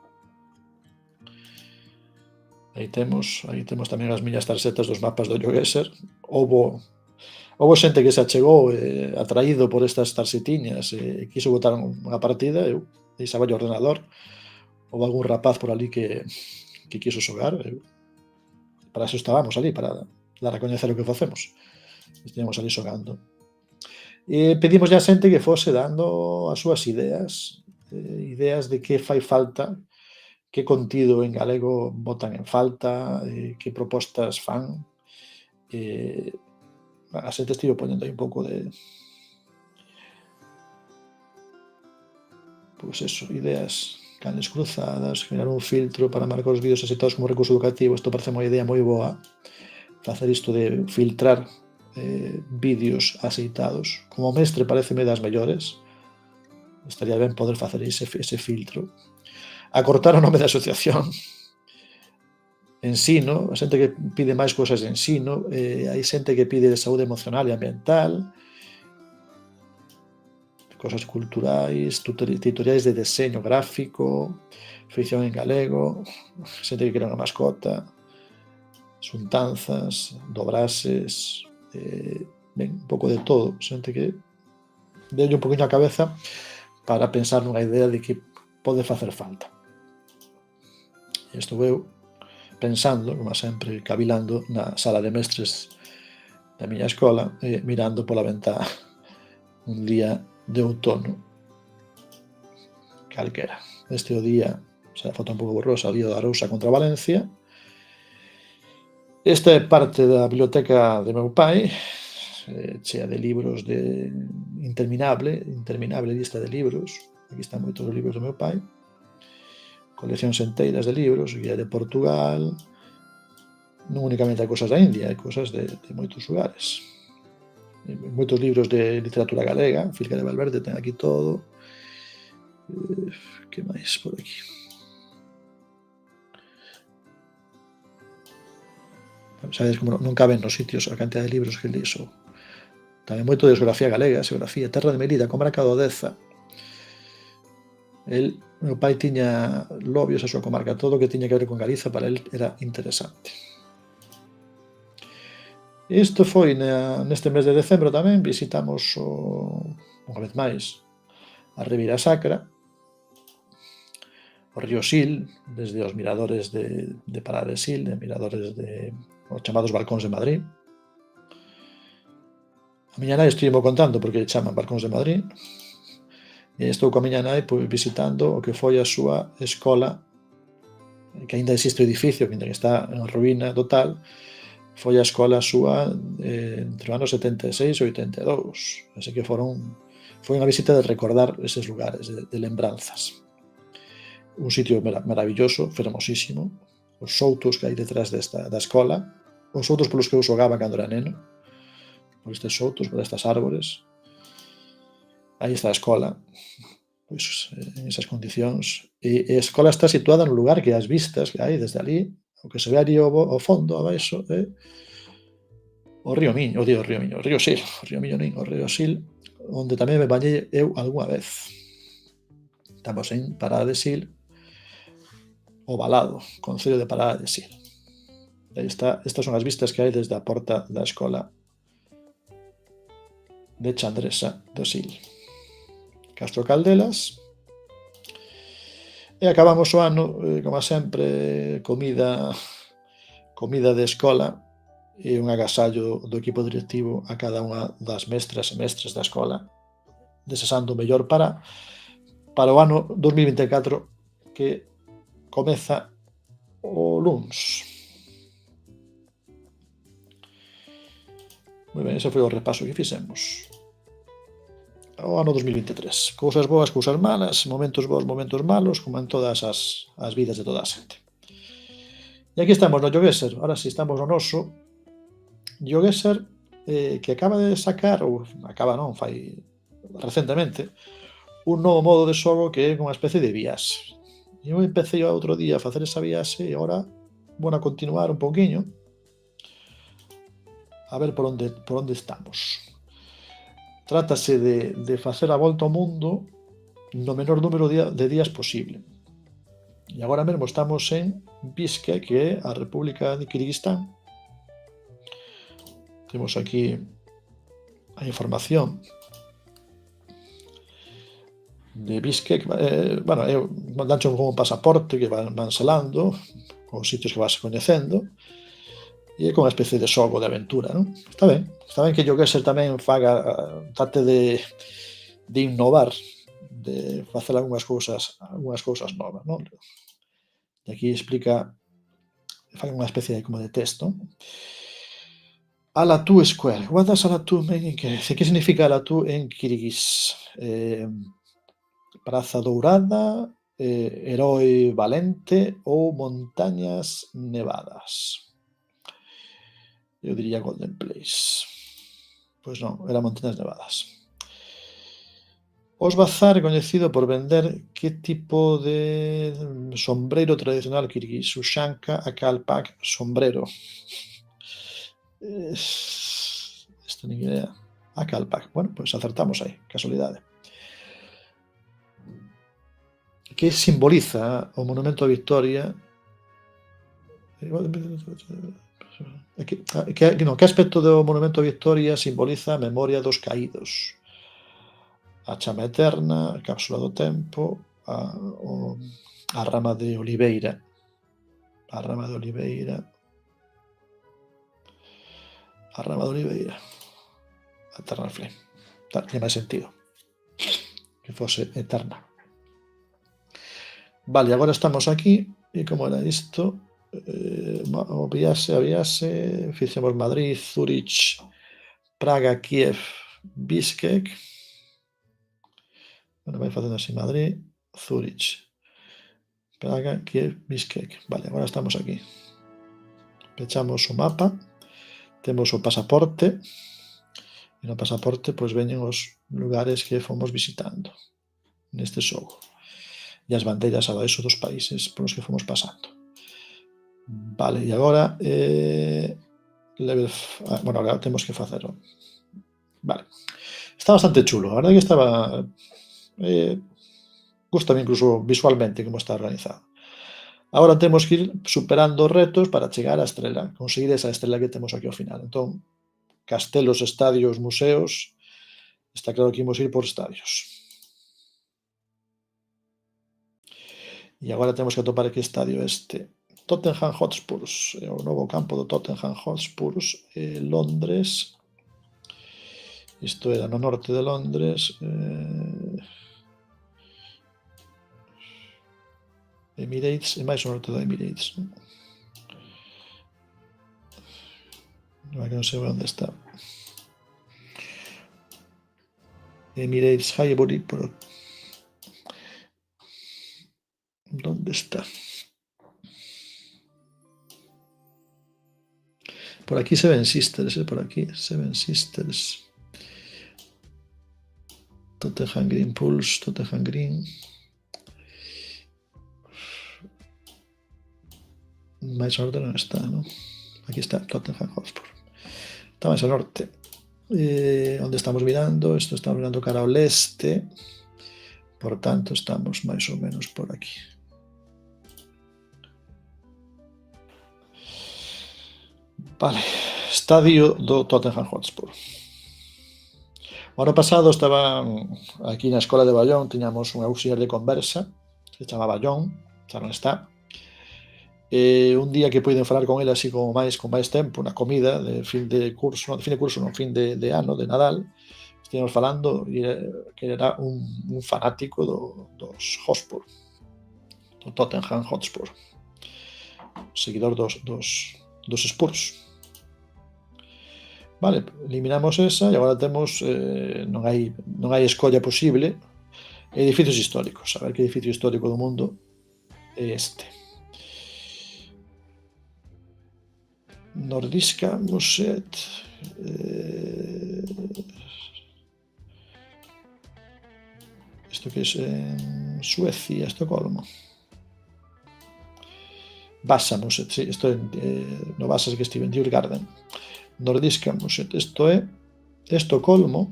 Aí temos tamén as miñas tarxetas dos mapas do GeoGuessr. Houbo xente que se achegou atraído por estas tarxetiñas e quiso botar unha partida, eu deixaba o ordenador, houve algún rapaz por ali que quiso xogar, para eso estábamos ali, para dar a coñecer o que facemos. Estivemos ali xogando. E pedimos a xente que fose dando as súas ideas de que fai falta, que contido en galego botan en falta, que propostas fan. A xente estivo ponendo aí un pouco de ideas, canles cruzadas, generar un filtro para marcar os vídeos asentados como recurso educativo. Isto parece unha idea moi boa, facer isto de filtrar vídeos aceitados. Como mestre pareceme das mellores, estaría ben poder facer ese filtro. Acortar o nome da asociación. Ensino, a xente que pide máis cousas de ensino, hai xente que pide de saúde emocional e ambiental, cosas culturais, tutoriais de deseño gráfico, ficción en galego, xente que quere unha mascota, xuntanzas, dobrases, ben, un pouco de todo, xente que deulle un poquinho a cabeza para pensar nunha idea de que pode facer falta. E estou eu pensando, como sempre, cavilando na sala de mestres da miña escola, mirando pola ventá un día de outono calquera. Este é o día, xa a foto un pouco borrosa, o día da Arousa contra Valencia. Esta é parte da biblioteca de meu pai, chea de libros de interminable lista de libros. Aquí están moitos os libros do meu pai, coleccións enteiras de libros, guía de Portugal, non únicamente hai cosas da India, hai cosas de moitos lugares. Moitos libros de literatura galega, Filca de Valverde ten aquí todo. Que máis por aquí? Sabedes como non caben nos sitios a cantidad de libros que lixo. Tamén moito de geografía galega, xeografía, Terra de Melida, comarca do Deza. Meu pai tiña lobios a súa comarca, todo o que tiña que ver con Galiza para el era interesante. Isto foi neste mes de decembro tamén, visitamos unha vez máis a Ribeira Sacra, o río Sil, desde os miradores de Pará de Sil, de miradores de os chamados balcóns de Madrid. A miña nai estive contando porque chaman balcóns de Madrid. E estou coa miña nai visitando o que foi a súa escola, que aínda existe o edificio, que aínda está en ruína total. Foi a escola súa entre os anos 76 e 82. Así que foi unha visita de recordar eses lugares, de lembranzas. un sitio maravilloso, fermosísimo, os soutos que hai detrás da escola, os soutos polos que eu xogaba cando era neno, por estes soutos, por estas árbores. Aí está a escola, pois, en esas condicións. E a escola está situada no lugar que as vistas que hai desde ali, o que se ve ali ao fondo, abaixo, o río Miño, o río Sil, o río Miño nin, o río Sil, onde tamén me bañei eu algunha vez. Estamos en Parada de Sil, o Valado, concello de Parada de Sil. Aí está, estas son as vistas que hai desde a porta da escola de Chandresa do Sil. Castro Caldelas. E acabamos o ano, como sempre, comida de escola e un agasallo do equipo directivo a cada unha das mestras e mestres da escola, desexando o mellor para o ano 2024 que comeza o luns. Moi ben, ese foi o repaso que fixemos o ano 2023. Cousas boas, cousas malas, momentos bons, momentos malos, como en todas as vidas de toda a xente. E aquí estamos no Yogueser, ahora si estamos no noso Yogueser, que acaba de sacar, ou acaba non, fai recentemente, un novo modo de xogo que é unha especie de viaxe. Eu empecé outro día a facer esa viaxe e agora vou a continuar un poquinho a ver por onde estamos. Trátase de facer a volta ao mundo no menor número de días posible. E agora mesmo estamos en Bishkek, que é a República de Kirguistán. Temos aquí a información de Bishkek. Bueno, dancho como un pasaporte que van selando con sitios que vas coñecendo e é como unha especie de xogo de aventura, non? Está ben que Yogueser tamén trate de innovar, de facer algunhas cousas novas, non? E aquí explica, fai unha especie de como de texto. Alatu Square. What does Alatu mean in Kirguís? Que significa Alatu en kirguís? Praza Dourada, Herói Valente ou Montañas Nevadas. Eu diría Golden Place. Pois non, era Montañas Nevadas. Os Bazar é coñecido por vender que tipo de sombreiro tradicional kirguís? Ushanka, Akalpak, sombrero. Esta nin idea. Akalpak. Bueno, pois acertamos aí, casualidade. Que simboliza o Monumento a Victoria? Que aspecto do Monumento a Victoria simboliza a memoria dos caídos? A chama eterna, a cápsula do tempo, a rama de oliveira. A rama de oliveira. A rama de oliveira. A Eternal Flame. Tiene máis sentido que fose eterna. Vale, agora estamos aquí. E como era isto? A viaxe, fixemos Madrid, Zurich, Praga, Kiev, Bishkek. Bueno, vai facendo así Madrid, Zurich, Praga, Kiev, Bishkek. Vale, agora estamos aquí. Pechamos o mapa, temos o pasaporte, e no pasaporte pois veñen os lugares que fomos visitando neste xogo. E as bandeiras abaixo dos países polos que fomos pasando. Vale, e agora bueno, agora temos que facelo. Vale. Está bastante chulo, a verdade que estaba gustame incluso visualmente como está organizado. Agora temos que ir superando retos para chegar á estrela, conseguir esa estrela que temos aquí ao final. Entón, castelos, estadios, museos, está claro que imos ir por estadios. E agora temos que atopar que estadio este. Tottenham Hotspurs, o novo campo do Tottenham Hotspurs, Londres. Isto era no norte de Londres. Emirates, e máis o norte do Emirates. Non sei onde está. Emirates Highbury, ¿Dónde está? Por aquí Seven Sisters, por aquí Seven Sisters. Tottenham Green Pulse, Tottenham Green. Más al norte no está, ¿no? Aquí está Tottenham Hotspur. Está más al norte. ¿Dónde estamos mirando? Esto estamos mirando cara al este. Por tanto, estamos más o menos por aquí. Vale. Estadio do Tottenham Hotspur. O ano pasado estaba aquí na escola de Bayón, tiñamos un auxiliar de conversa que se chamaba John, xa non está. Un día que puiden falar con ele así como con máis tempo, na comida de fin de curso, non, fin de ano, de Nadal, estivemos falando que era un fanático dos Hotspur, do Tottenham Hotspur, seguidor dos Spurs. Vale, eliminamos esa e agora temos non hai escolla posible edificios históricos. A ver que edificio histórico do mundo é este. Nordiska Museet. Isto que é en Suecia, Estocolmo. Vasa Museet, sí, isto é no Vasas que estive en Djurgården. Nordiska Museet, isto é Estocolmo.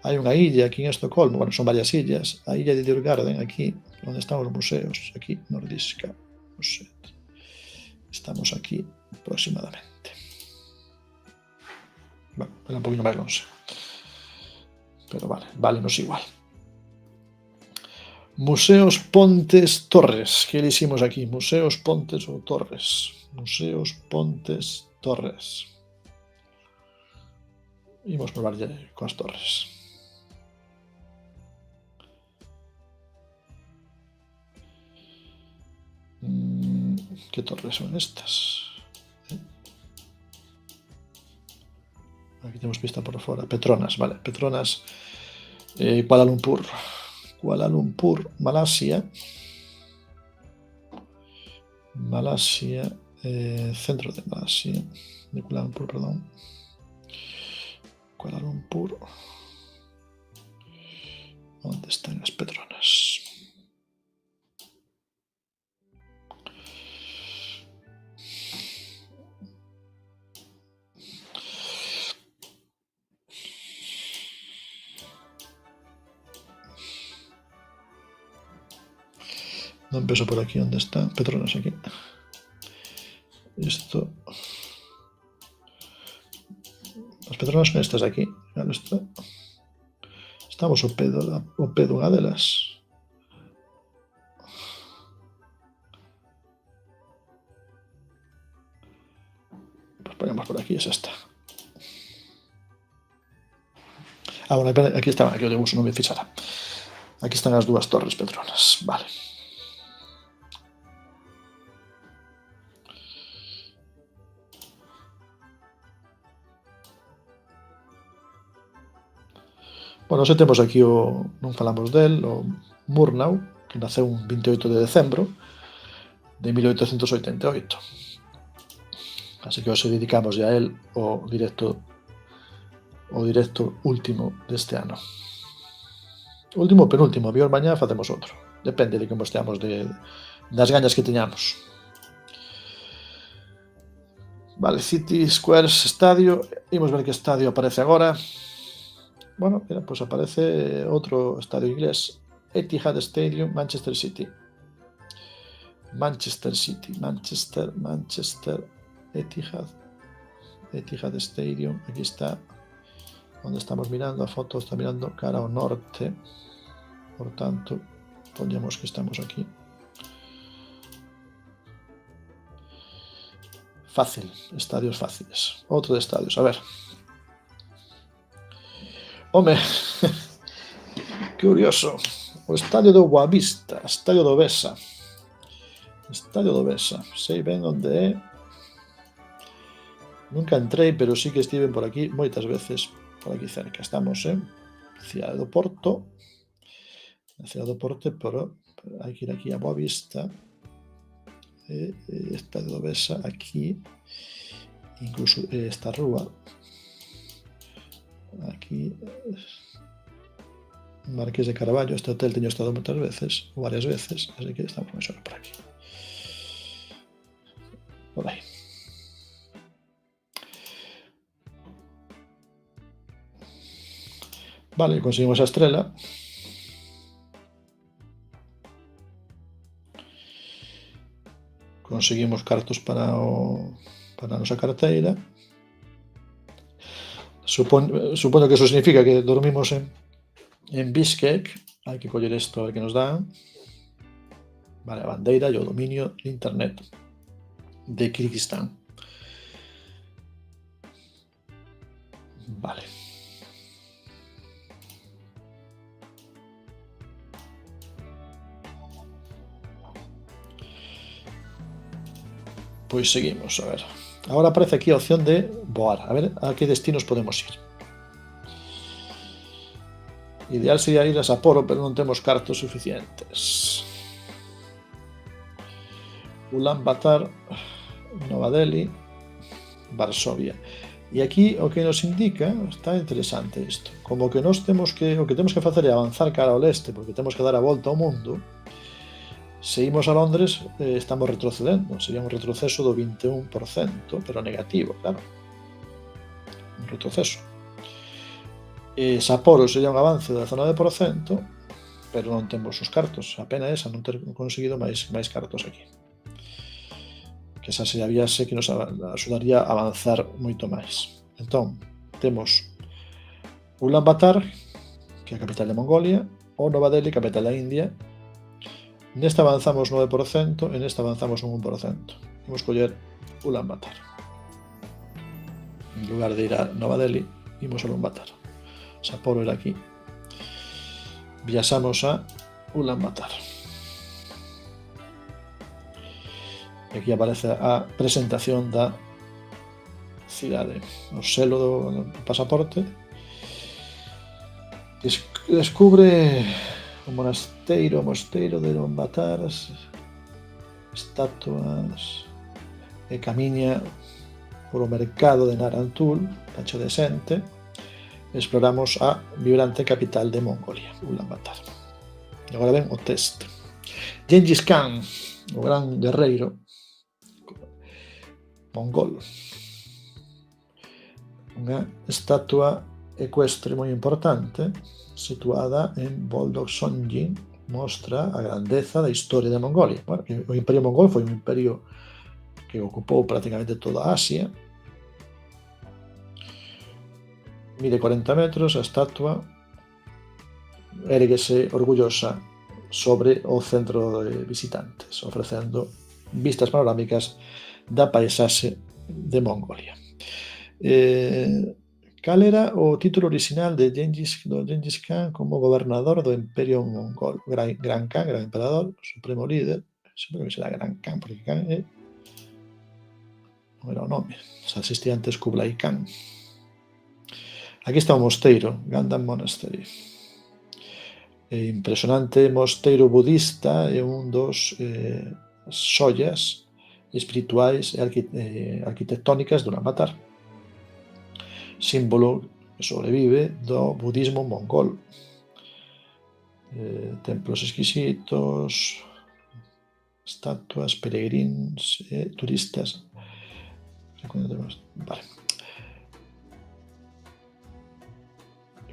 Hai unha illa aquí en Estocolmo, bueno, son varias illas. A illa de Djurgården, aquí, onde están os museos, aquí, Nordiska Museet. Estamos aquí aproximadamente. Bueno, era un poquinho máis longe. Pero vale, nos igual. Museos, Pontes, Torres. Que eliximos aquí? Museos, Pontes ou Torres? Museos, Pontes, Torres. Imos probarlle coas torres. Que torres son estas? Aquí temos pista por fora. Petronas, vale. Petronas, Kuala Lumpur. Kuala Lumpur, Malasia. Malasia, centro de Malasia. De Kuala Lumpur, perdón. Kuala Lumpur. ¿Dónde están las Petronas? No empiezo por aquí, ¿dónde está? Petronas aquí. Esto. As Petronas son estas aquí. Claro, estamos o pedo unha delas. Pues ponemos por aquí, esa está. Bueno, aquí estaban, aquí o de uso non me fixara. Aquí están as dúas torres Petronas, vale. Bueno, xe temos aquí non falamos del, o Murnau, que naceu un 28 de decembro de 1888. Así que hoxe dedicamos a él o directo último deste ano. Último ou penúltimo, vior mañá facemos outro. Depende de como esteamos das gañas que teñamos. Vale, City Squares Estadio. Imos ver que estadio aparece agora. Bueno, mira, pues aparece outro estadio inglés. Etihad Stadium, Manchester City. Manchester, Etihad Stadium. Aquí está. Onde estamos mirando, a foto está mirando cara ao norte. Por tanto, ponemos que estamos aquí. Fácil, estadios fáciles. Outro de estadios, a ver. Home, que curioso. O estadio do Boavista, estadio do Besa. Sei ben onde é. Nunca entrei, pero sí que estive por aquí moitas veces, por aquí cerca. Estamos en Cidade do Porto. Na Cidade do Porto, pero hai que ir aquí a Boa Vista, esta de Dovesa aquí, incluso esta rúa, aquí, Marqués de Carballo, este hotel teño estado moitas veces, ou varias veces, así que estamos máis por aquí. Por aí. Vale, conseguimos a estrela. Conseguimos cartos para a nosa carteira. Supoño que eso significa que dormimos en Bishkek. Hai que coller isto a ver que nos dan. Vale, a bandeira e o dominio de internet de Kirguistán. Vale. Pois seguimos, a ver. Agora aparece aquí a opción de voar. A ver a que destinos podemos ir. Ideal sería ir a Sapporo, pero non temos cartos suficientes. Ulaanbaatar, Nova Delhi, Varsovia. E aquí o que nos indica, está interesante isto, como que nós temos que, o que temos que facer é avanzar cara ao leste, porque temos que dar a volta ao mundo. Se imos a Londres, estamos retrocedendo, sería un retroceso do 21%, pero negativo, claro. Un retroceso. Sapporo sería un avance do 19%, pero non temos os cartos, a pena esa, non ter conseguido máis cartos aquí. Que esa sería a viaxe que nos axudaría a avanzar moito máis. Entón, temos Ulaanbaatar, que é a capital de Mongolia, ou Nova Delhi, capital da India. Nesta avanzamos 9%, e nesta avanzamos un 1%. Vamos coller Ulaanbaatar. En lugar de ir a Nova Delhi, imos a Ulaanbaatar. Sapporo era aquí. Viaxamos a Ulaanbaatar. Aquí aparece a presentación da cidade. O selo do pasaporte. Descubre o mosteiro de Ulaanbaatar, estatuas, e camiña polo mercado de Narantul, tacho de xente. Exploramos a vibrante capital de Mongolia, Ulaanbaatar. E agora ven o test. Gengis Khan, o gran guerreiro mongol. Unha estatua ecuestre moi importante situada en Boldog-Sonjin, mostra a grandeza da historia de Mongolia. Bueno, o Imperio Mongol foi un imperio que ocupou prácticamente toda Asia. Mide 40 metros, a estatua érguese orgullosa sobre o centro de visitantes, ofrecendo vistas panorámicas da paisaxe de Mongolia. Cal era o título orixinal de Gengis Khan como gobernador do Imperio Mongol? Gran Khan, gran emperador, supremo líder. Sempre que será Gran Khan, porque Khan non era o nome. Xa existía antes Kublai Khan. Aquí está o mosteiro, Gandham Monastery. Impresionante mosteiro budista e un dos xoias espirituais e arquitectónicas de Ulaanbaatar. Símbolo que sobrevive do budismo mongol. Templos exquisitos, estatuas, peregrins e turistas. Vale.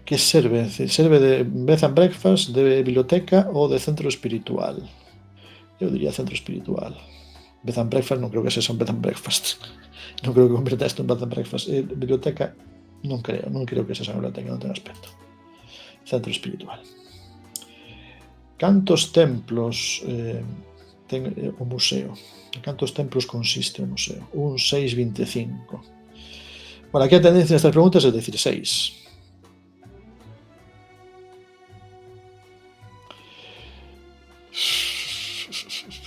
Que serve? Serve de bed and breakfast, de biblioteca ou de centro espiritual? Eu diría centro espiritual. Bed and breakfast non creo que sexa un bed and breakfast. Non creo que converta isto en bed and breakfast. Biblioteca non creo que sexa unha biblioteca, non ten aspecto. Centro espiritual. Cantos templos ten o museo? Cantos templos consiste o museo? 1, 6, 25. Bueno, aquí a tendencia nestas preguntas é decir 6.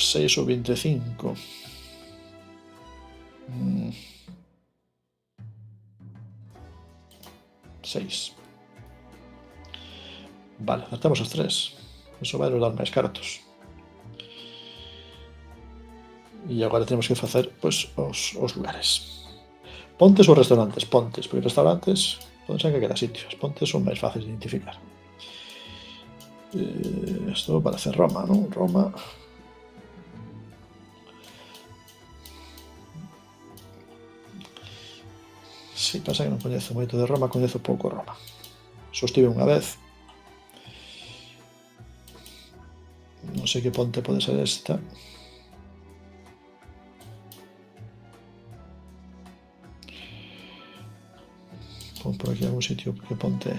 6 ou 25. 6. Vale, acertamos os 3. Eso vai nos dar máis cartos. E agora temos que facer pois, os lugares. Pontes ou restaurantes? Pontes, porque restaurantes poden ser que queda sitios. Pontes son máis fáciles de identificar. Isto parece Roma, non? Roma. Si, pasa que non coñezo moito de Roma, coñezo pouco Roma. Só estive unha vez. Non sei que ponte pode ser esta. Pon por aquí algún sitio que ponte.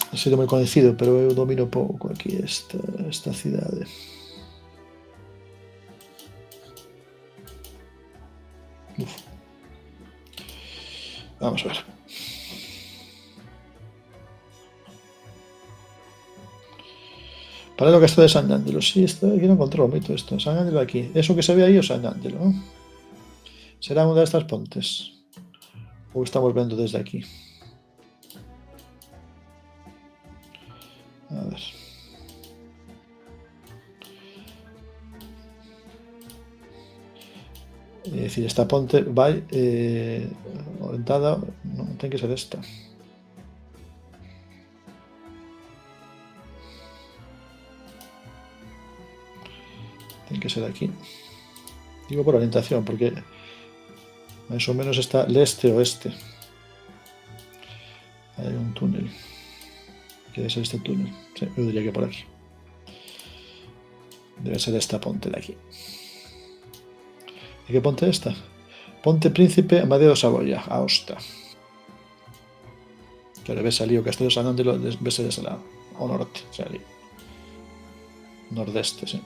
Ha sido moi coñecido, pero eu domino pouco aquí esta cidade. Uf. Vamos a ver. Paralelo que isto de San Ángelo. Si, isto aquí non controlo moito isto. San Ángelo aquí. Eso que se ve aí é o San Ángelo, non? Será unha destas pontes? Ou estamos vendo desde aquí? A ver. É dicir, esta ponte vai orientada, non ten que ser esta. Ten que ser aquí. Digo por orientación, porque máis ou menos está leste-oeste. Hai un túnel. Que debe ser este túnel. Sí, eu diría que por aquí. Debe ser esta ponte de aquí. E que ponte esta? Ponte Príncipe Amadeo Saboya, Aosta. Que ves ali o Castelo San Ángelo, ves dese lado, ao norte, o sea, ali. Nordeste, sí.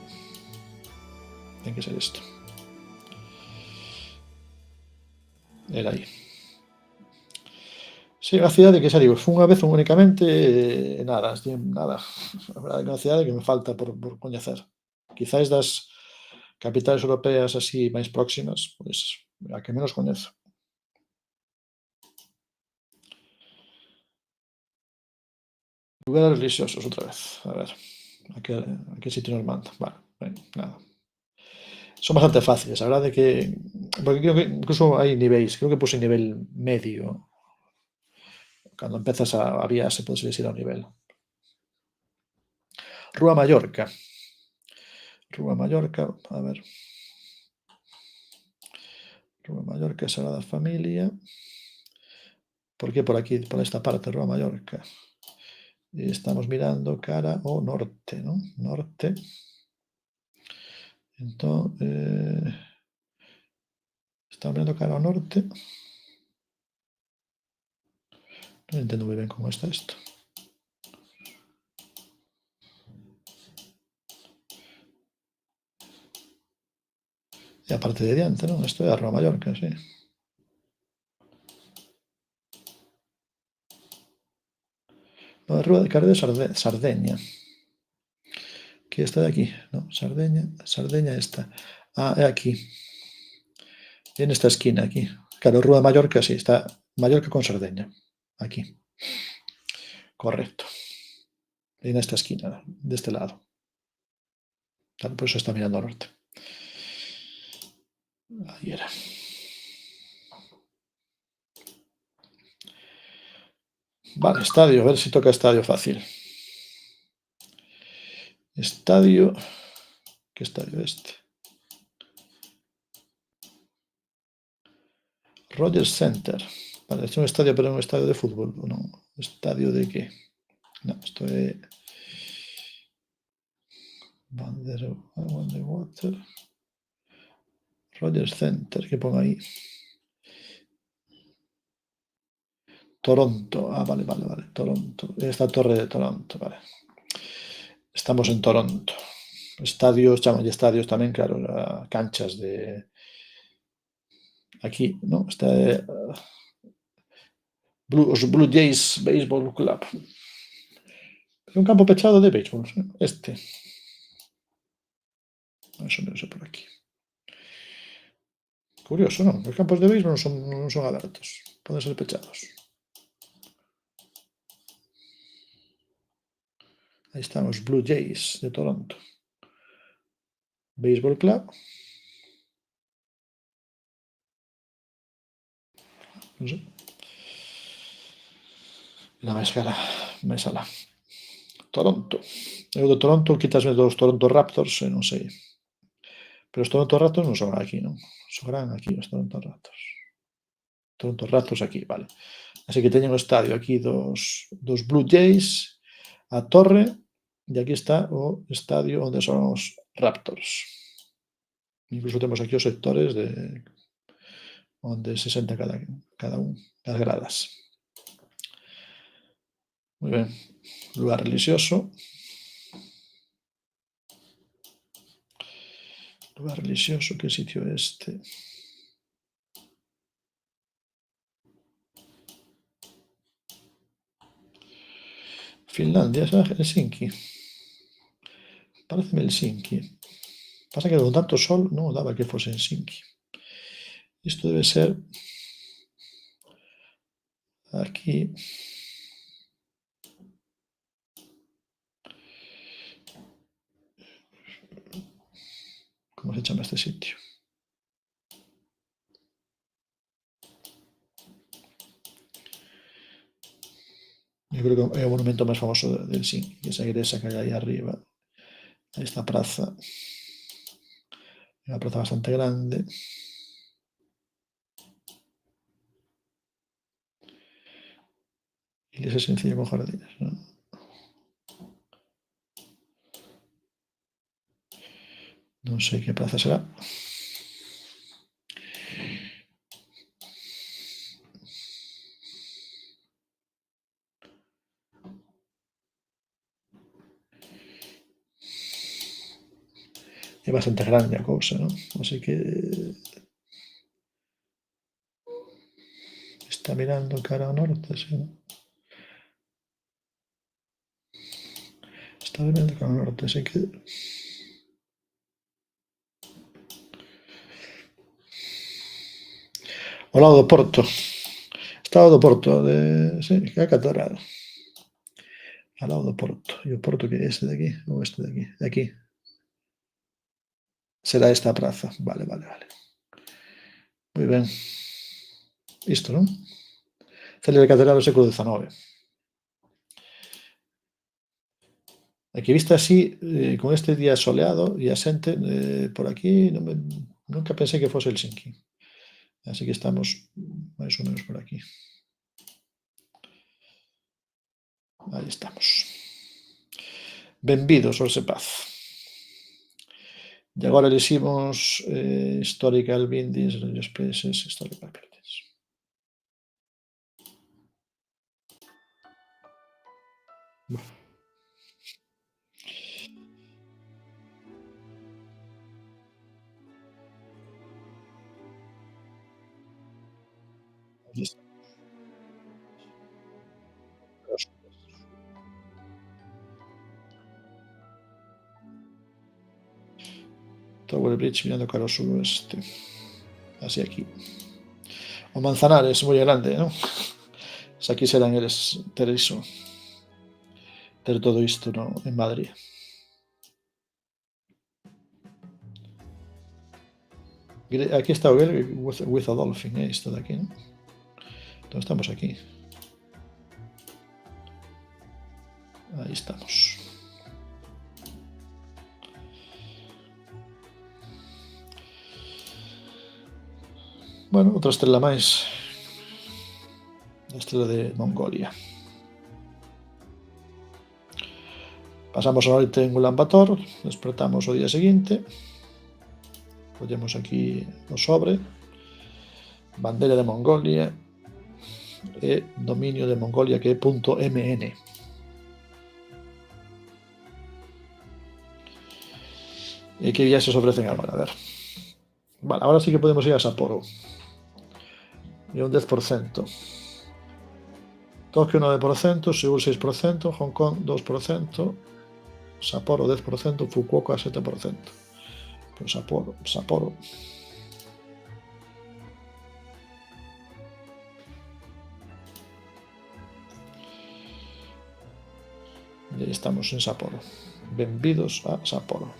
Ten que ser isto. Era aí. Si, unha cidade que xa digo, fun unha vez únicamente nada, nada. A verdade é que é unha cidade que me falta por coñecer. Quizáis das capitais europeas así máis próximas, pois a que menos coñezo. Lugares religiosos, outra vez. A ver, a que sitio nos manda. Vale, ben, nada. Son bastante fáciles, a verdade é que porque creo que incluso hai niveis, creo que puse nivel medio. Cando empezas a viaxe podes elegir ao nivel. Rúa Mallorca. Rúa Mallorca, a ver. Rúa Mallorca, Sagrada Familia. Por que por aquí, por esta parte, Rúa Mallorca? E estamos mirando cara ao norte, non? Norte. Entón, estamos mirando cara ao norte. Non entendo moi ben como está isto. E a parte de diante, non? Isto é a Rúa Mallorca, sí. No, a Rúa de Carde de Sardeña. Que esta de aquí, non? Sardeña esta. Ah, é aquí. En esta esquina aquí. Claro, Rúa de Mallorca, sí, está Mallorca con Sardeña. Aquí. Correcto. E nesta esquina, deste lado. Claro, por eso está mirando ao norte. Aí era. Vale, estadio, a ver se toca estadio fácil. Estadio. Que estadio é este? Rogers Center. Vale, é un estadio, pero é un estadio de fútbol, non? Estadio de que? Non, isto é Water. Rogers Center, que pon aí? Toronto. Ah, vale. Toronto. Esta torre de Toronto, vale. Estamos en Toronto. Estadios, chamanlle estadios tamén, claro, canchas de aquí, non? Está os Blue Jays Baseball Club. un campo pechado de béisbol. Este. Más o menos por aquí. Curioso, non? Os campos de béisbol non son abertos. Poden ser pechados. Aí están os Blue Jays de Toronto. Béisbol Club. Non sei. La máis alá. Toronto. Eu do Toronto, quitasme dos Toronto Raptors, e non sei. Pero os Toronto Raptors non son aquí, non? Son aquí os Toronto Raptors. Toronto Raptors aquí, vale. Así que teñen o estadio aquí dos Blue Jays, a torre, e aquí está o estadio onde son os Raptors. Incluso temos aquí os sectores de onde se senta cada un das gradas. Moi ben. Lugar religioso. Lugar religioso, que sitio é este? Finlandia, Helsinki. Pareceme Helsinki. Pasa que con tanto sol non daba que fose Helsinki. Isto debe ser aquí. Como se chama este sitio? Eu creo que é o monumento máis famoso de Helsinki, esa igrexa que hai aí arriba. Esta praza. É unha praza bastante grande. Iglesia sencilla con jardines, non? Non sei que praza será. É bastante grande a cousa, non? Así que está mirando cara ao norte, sí. Está mirando cara ao norte, así que ao lado do Porto. Está ao lado do Porto, sí, que é a catedral. Ao lado do Porto. E o Porto que é este de aquí ou este de aquí? De aquí. Será esta a praza. Vale. Moi ben. Isto, non? Célebre catedral do século XIX. E que vista así, con este día soleado e a xente por aquí, nunca pensei que fose Helsinki. Así que estamos máis ou menos por aquí. Aí estamos. Benvidos aos de Paz. E agora eliximos Historical Buildings, Religious Places, Historical Buildings. Tower Bridge mirando cara ao suroeste. Así aquí. O Manzanares moi grande, non? Se aquí serán eles ter iso. Ter todo isto en Madrid. Aquí está o Gale with a Dolphin, isto de aquí, non? Entón estamos aquí. Aí estamos. Bueno, outra estrela máis. A estrela de Mongolia. Pasamos a noite en Ulan Bator, despertamos o día seguinte. Collemos aquí o sobre. Bandeira de Mongolia e dominio de Mongolia que é .mn. E que viaxes ofrecen agora? A ver. Vale, ahora sí que podemos ir a Sapporo. E un 10%. Tokio 9%, Seúl 6%, Hong Kong 2%, Sapporo 10%, Fukuoka 7%. Pues Sapporo. Y ahí estamos en Sapporo. Bienvenidos a Sapporo.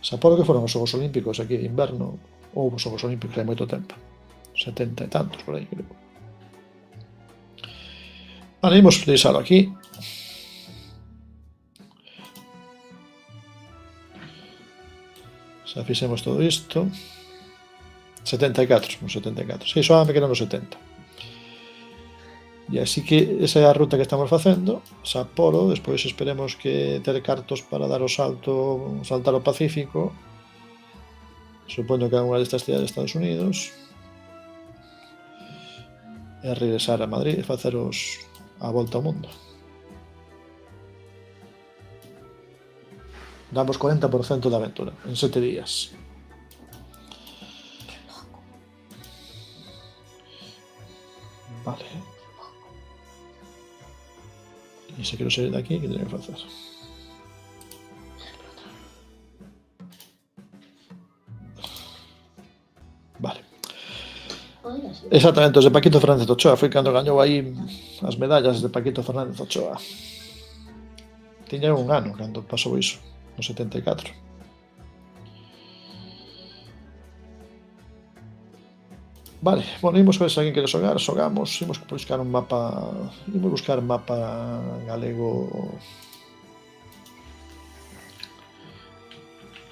Sapporo que foron os Xogos Olímpicos aquí de inverno, ou os Xogos Olímpicos hai moito tempo, 70 e tantos por aí, creo. Vale, imos utilizarlo aquí. Xa fixemos todo isto. 74, nos 74. Si, só me quedan nos 70. E así que esa é a ruta que estamos facendo. Sapporo, despois esperemos que ter cartos para dar o salto, saltar ao Pacífico. Supoño que é unha destas cidades de Estados Unidos. E regresar a Madrid e faceros a volta ao mundo. Damos 40% da aventura en 7 días. Vale. E se quero sair de aquí, que teño que facer? Vale. Exactamente, os de Paquito Fernández Ochoa. Foi cando gañou aí as medallas de Paquito Fernández Ochoa. Tiña un ano cando pasou iso, no 74. Vale, bueno, imos ver se alguén quere xogar, xogamos, imos buscar un mapa, imos buscar mapa galego.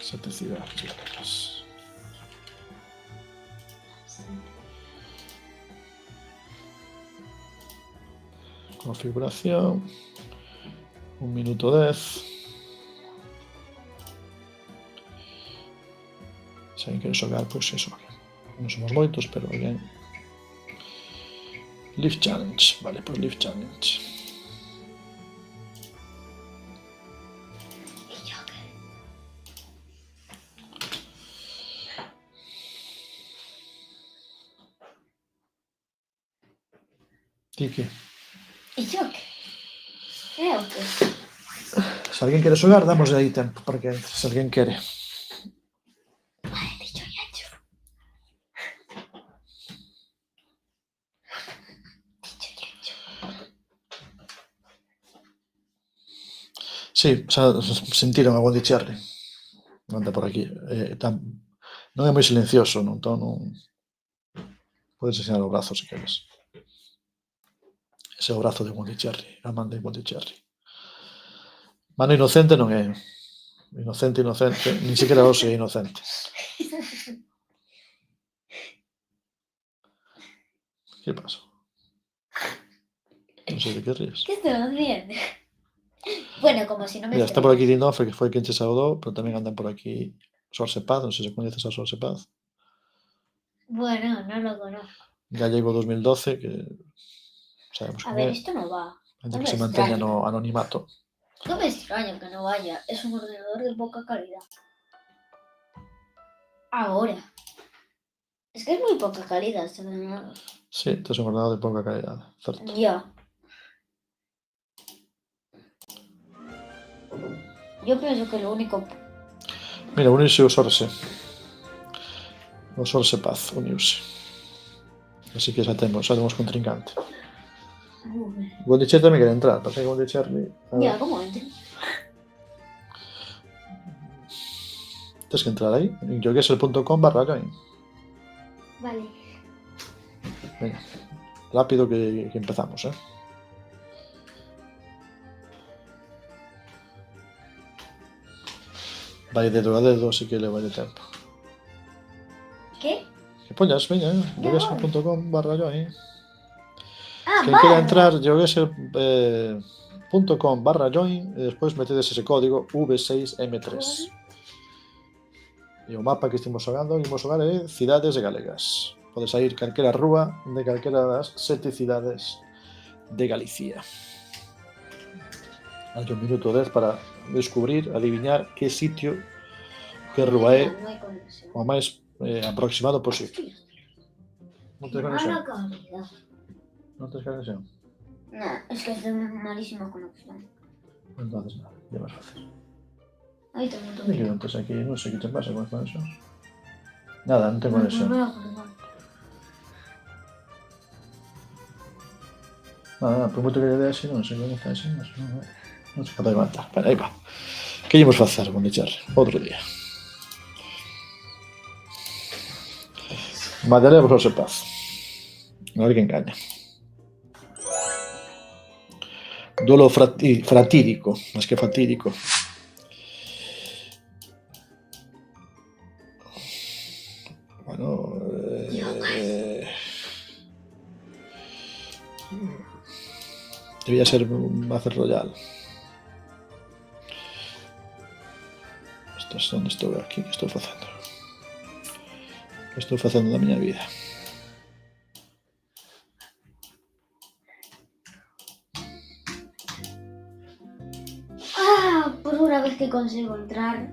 Sete cidades galegas. Configuración. 1 minuto 10. Se alguén quere xogar, pois eso. Non somos moitos, pero ben. Live Challenge. Vale, pois Live Challenge. Ti que? E yo que? É o que? Se alguén quere xogar, damos aí tempo para que entre, se alguén quere. Sí, xa sentiron a Wendy Cherry. Anda por aquí. Non é moi silencioso, non? Entón non... Podes enseñar o brazo se queres. Ese é o brazo de Wendy Cherry, a man de Wendy Cherry. Mano inocente non é. Inocente, nin siquiera hoxe é inocente. Que pasa? Non sei de que ríes. ¿Qué estoy haciendo? Bueno, como si no me... Mira, está por aquí Dinofre, que foi quen che saudou, pero tamén andan por aquí Sorse Paz, non sei se coñeces a Sorse Paz. Bueno, no lo conozco. Gallego 2012, que sabemos A que ver, é. esto no va. Ainda No que me se manteña extraña. no anonimato. No me extraña que no vaya. Es un ordenador de poca calidad. Ahora. Es que es muy poca calidad este ordenador. Sí, tes un ordenador de pouca calidade, certo. Ya. Yo pienso que lo único... Mira, uniuse o Sorse. O Sorse Paz, uniuse. Así que xa temos contrincante. Wendy Cherry tamén quere entrar, pasa que Wendy Cherry... Ya, ¿cómo entre? Tens que entrar aí, en yoguesel.com/join. Vale. Venga, rápido que empezamos, eh. Vai dedo a dedo, así que le vai de tempo. ¿Qué? Que poñas, veña, yoguesel.com/join. Ah, Quen vale. quera entrar, yoguesel.com/join e despois metedes ese código V6M3. E o mapa que estimos xogando, imos xogar é cidades de galegas. Podes sair calquera rúa de calquera das 7 cidades de Galicia. Hai un minuto 10 para descubrir, adiviñar que sitio que rúa é No hay conexión. o máis aproximado posible. Non tes conexión? Mala calidad. Non tes conexión? No, es que es de malísima conexión. Entonces nada, ya máis fácil. Ahí tengo un Me quedo toque. entonces aquí, non sei que te pasa con as conexións. Nada, non ten conexión. Nada, por moito que lle dé así, non sei como está así, non sei capaz de levantar. Pero aí va. Que íamos facer, Bonichar? Outro día. Madalea por José Paz. A ver quen gaña. Duelo fratídico, máis que fatídico. Bueno, debía ser un Battle Royale. Esto es onde estou aquí, que estou facendo. Que estou facendo da miña vida. Ah, por una vez que consigo entrar.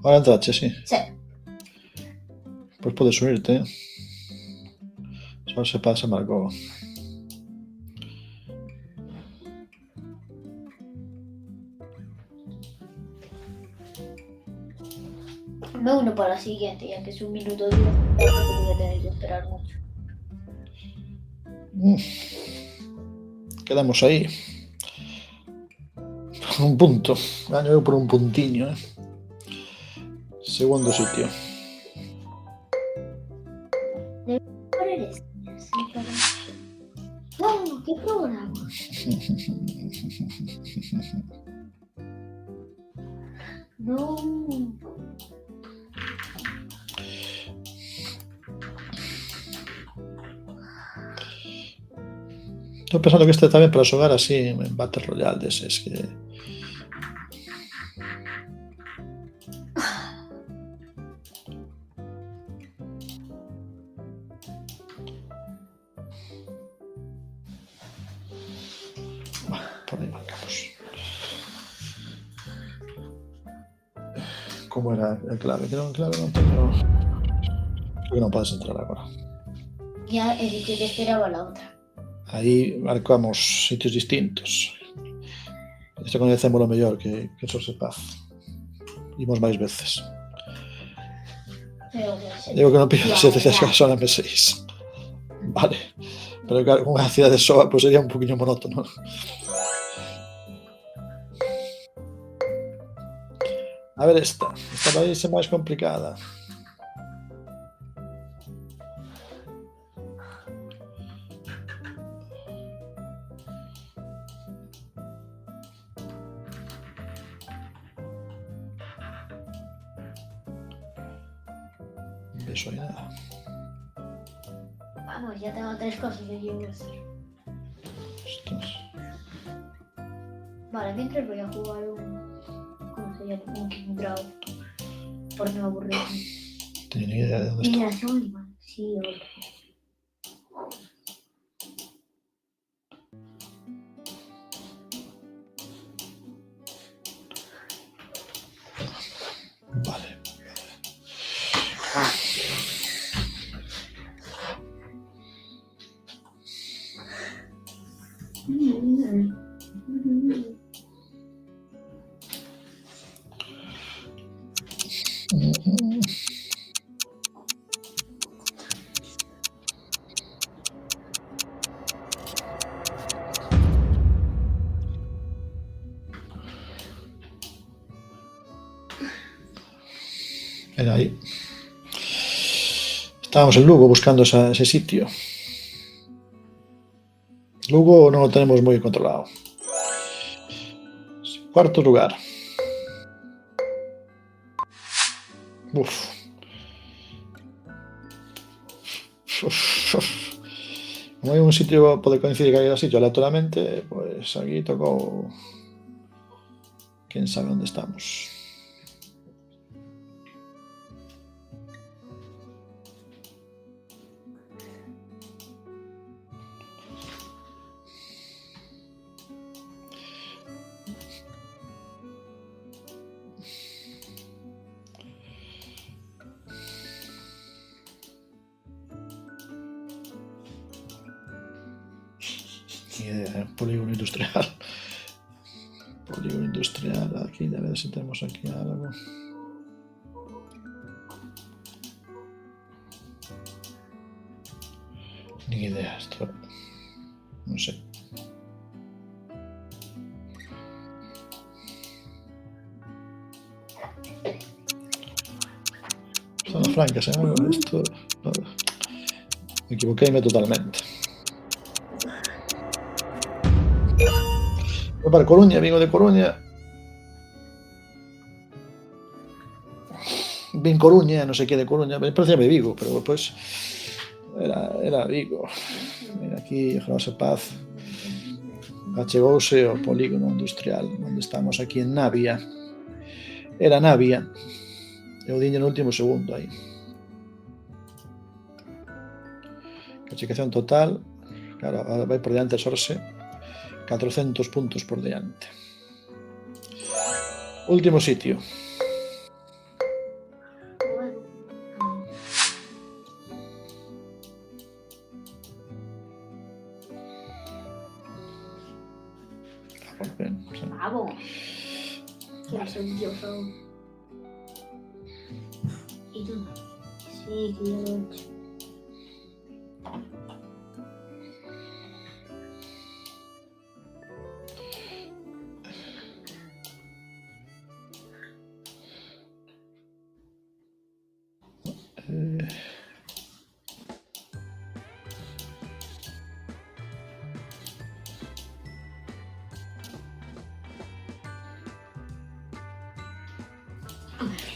Ahora entrache, sí. Sí. Pues podes unirte. Só se pasa, marcou. Me uno para la siguiente, ya que es un minuto duro. Voy a tener que esperar mucho. Quedamos aí. Un punto. Gaño eu por un puntiño, Segundo sitio. ¿Cuál eres? ¡Wow! ¡Qué programa! No. Estou pensando que este tamén para xogar así en Battle Royale deses que... Por aí marcamos. Como era a clave? Que non, clave non teño... Creo que non podes entrar agora. Ya he dicho que esperaba la otra. Aí marcamos sitios distintos. Este conhecemos lo mellor que José Paz. Imos máis veces. Pero Digo que non pido as veces que son M6. Vale. Pero claro, unha cidade soa pues sería un poquinho monótono. A ver esta. Esta vai ser máis complicada. Eso y nada. vamos, ya tengo 3 cosas que quiero hacer. Ostras. Vale, mientras voy a jugar un... ¿Cómo se llama? Un King Draw. Por no aburrirme. Teño ni idea de onde Y está. mira, son igual. Sí, otro. Vale. Era aí. Estábamos en Lugo buscando ese sitio. Lugo non o tenemos moi controlado. Cuarto lugar. Uf. Como hai un sitio pode coincidir que hai sitio aleatoriamente, pues aquí tocou... Quen sabe onde estamos. Ni idea, polígono industrial. Polígono industrial, aquí, a ver si tenemos aquí algo. Ni idea, esto. No sé. Zonas francas, ¿eh? Esto. Me equivoquéme totalmente. Voy para Coruña, vengo de Coruña. Vin Coruña, no sé qué de Coruña, me parecía de Vigo, pero pues era Vigo. Mira aquí, José Paz, achegouse o polígono industrial, onde estamos aquí en Navia. Era Navia, eu diño no último segundo aí. Clasificación total, claro, vai por diante Sorse, 400 puntos por diante. Último sitio. Bravo. Quiero ser Dios aún. ¿Y tú? Sí, que yo lo he hecho.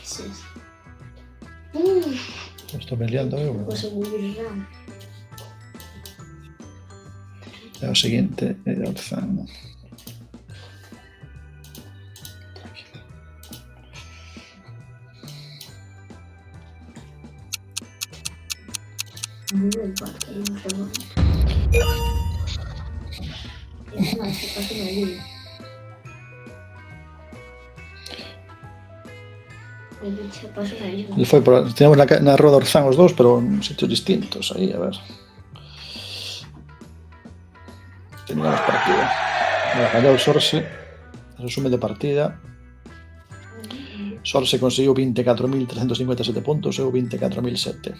Sí. Estou me liando eu. Pues muy raro. É o seguinte, é Orzán. Muy buen parque, no sé más. Es más, que casi me olvido. Ele foi por, teníamos na Roda Orzán os dous, pero en sitios distintos aí, a ver. Teníamos partida. Gañou Sorse, resumen de partida. Sorse conseguiu 24.357 puntos, eu 24.007.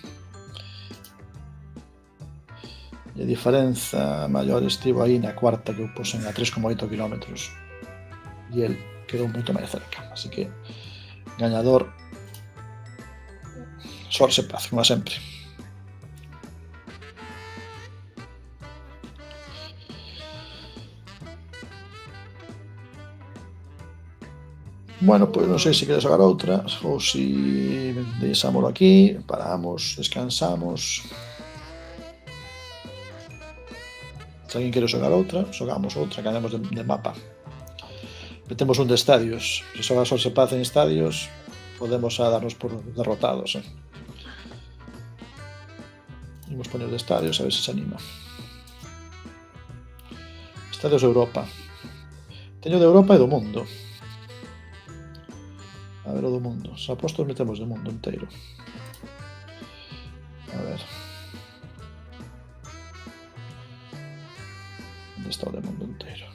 E a diferenza maior estivo aí na cuarta, que eu pusen a 3,8 km. E el quedou moito máis cerca, así que gañador Sorse Paz, como sempre. Bueno, pois non sei se queres xogar outra ou se deixámoslo aquí, paramos, descansamos. Se alguén quere xogar outra, xogamos outra, cambiamos de mapa. Metemos un de estadios. Se xoga Sorse Paz en estadios, podemos darnos por derrotados. Imos poner de estadios, a ver se se anima. Estadios de Europa. Teño de Europa e do mundo. A ver o do mundo. Os apostos metemos do mundo inteiro. A ver. Onde está o do mundo inteiro?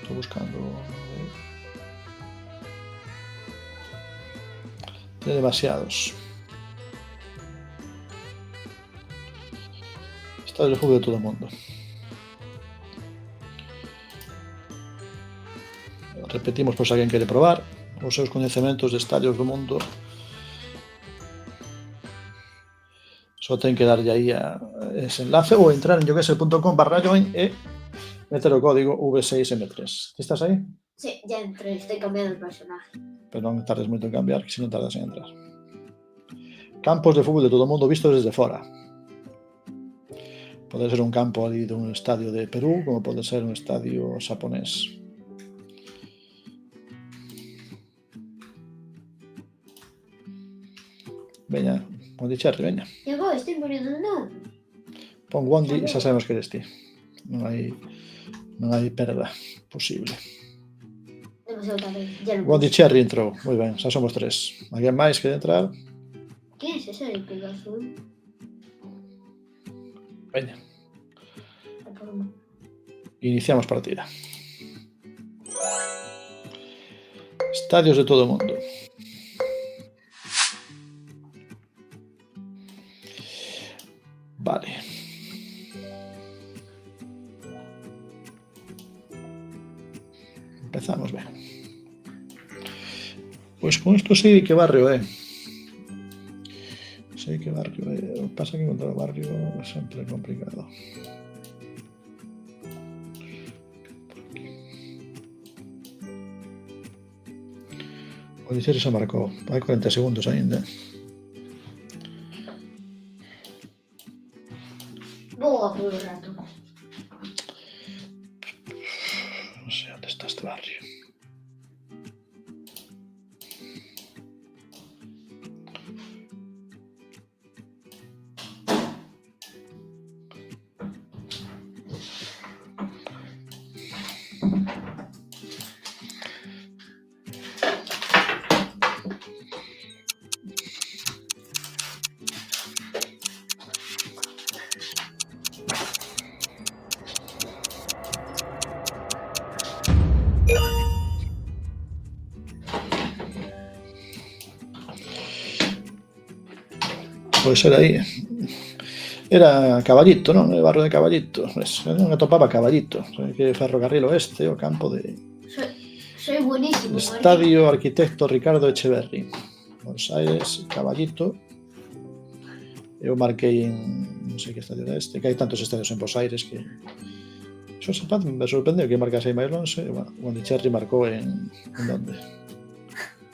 Estou buscando. Tiene demasiados. Estadios de fútbol de todo o mundo. Repetimos por se alguén quere probar os seus coñecementos de estadios do mundo. Só ten que darlle aí a ese enlace ou entrar en yoguesel.com/join e meter o código V6M3. Ti estás aí? Sí, ya entré, estoy cambiando el personaje. Pero non tardes moito en cambiar, que se non tardas en entrar. Campos de fútbol de todo o mundo vistos desde fora. Pode ser un campo ali dun estadio de Perú, como pode ser un estadio xaponés. Veña, Wondi Cherry, veña. Ya voy, estoy poniendo un nombre. Pon Wondi e xa sabemos que eres ti. Non hai perda posible. De demasiado tarde. Ya lo Bondicherry entrou. Moi ben, xa somos 3. Alguén máis que entrar? ¿Quién es ese de pelo azul? Veña, Ah, por un- iniciamos partida. Estadios de todo o mundo. Vale. Empezamos ben. Pois con isto sei que barrio é. Sei que barrio é. O que pasa que encontrar o barrio sempre é complicado. O Liceo xa marcou. Hai 40 segundos aínda. Boa por un rato. Non sei onde está este barrio. Pois era aí. Era Caballito, non? O barrio de Caballito. Non atopaba Caballito. Que Ferrocarril Oeste, o campo de Soy buenísimo. Estadio Arquitecto Ricardo Echeverri. Buenos Aires, Caballito. Eu marquei en... non sei que estadio era este, que hai tantos estadios en Buenos Aires que... Xo sepaz, me sorprendeu que marcase aí máis longe. Bueno, Bondicherry marcou en onde?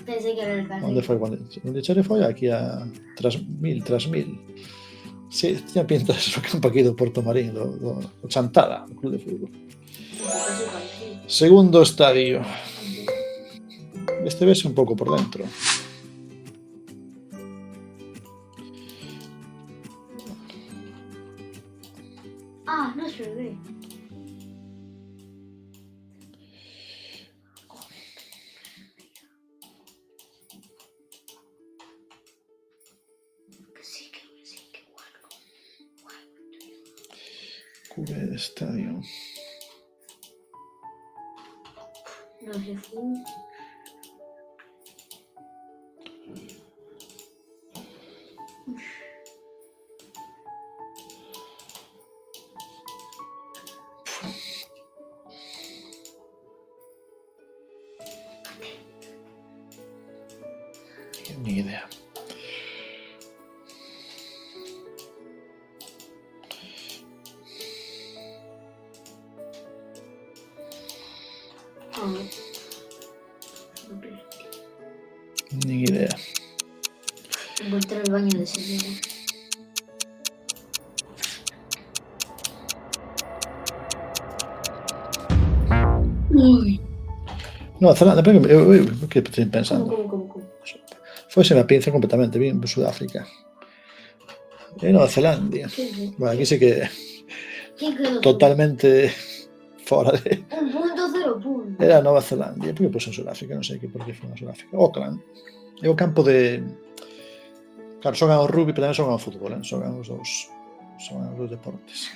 Pensé que era el carril. Onde foi Bondicherry? Foi aquí a Trasmil. Sí, tiña pinta de ser o campo aquí do Porto Marín, do Chantada, o club de fútbol. Segundo estadio. Este vese un pouco por dentro. Ah, no se ve. QB de estadio. No se fue. Ni idea. Ni idea. Encontré el baño de señora. Uy. Nova Zelanda, pero que estoy pensando. ¿Cómo? Foise a pinza completamente, vin por Sudáfrica. E Nova Zelandia. Sí. Bueno, aquí sí que ¿Quién quedó? totalmente fora de... 1.0 puntos. Era Nova Zelandia. Por que puse en Sudáfrica? Non sei que por que foi en Sudáfrica. Auckland. É o campo de... Claro, xogan o rugby, pero tamén xogan o fútbol, xogan os dous deportes.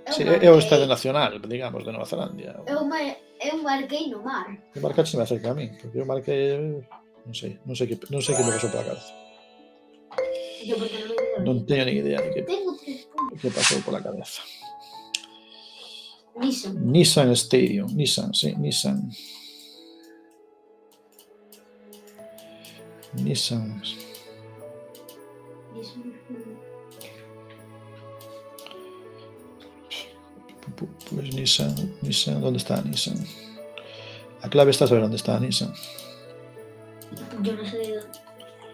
Sí, é o estadio nacional, digamos, de Nova Zelandia. Eu marquei no mar. Eu marcaste me acerca a mí, porque eu marquei... Non sei que me pasou pola cabeza. Yo porque no me quedo. Non teño ni idea de Tengo 3 puntos. que pasou pola cabeza. Nissan. Nissan Stadium. Nissan, sí, Nissan. Pues Nissan, ¿dónde está Nissan? A clave está saber onde está Nissan. Yo non sei de onde.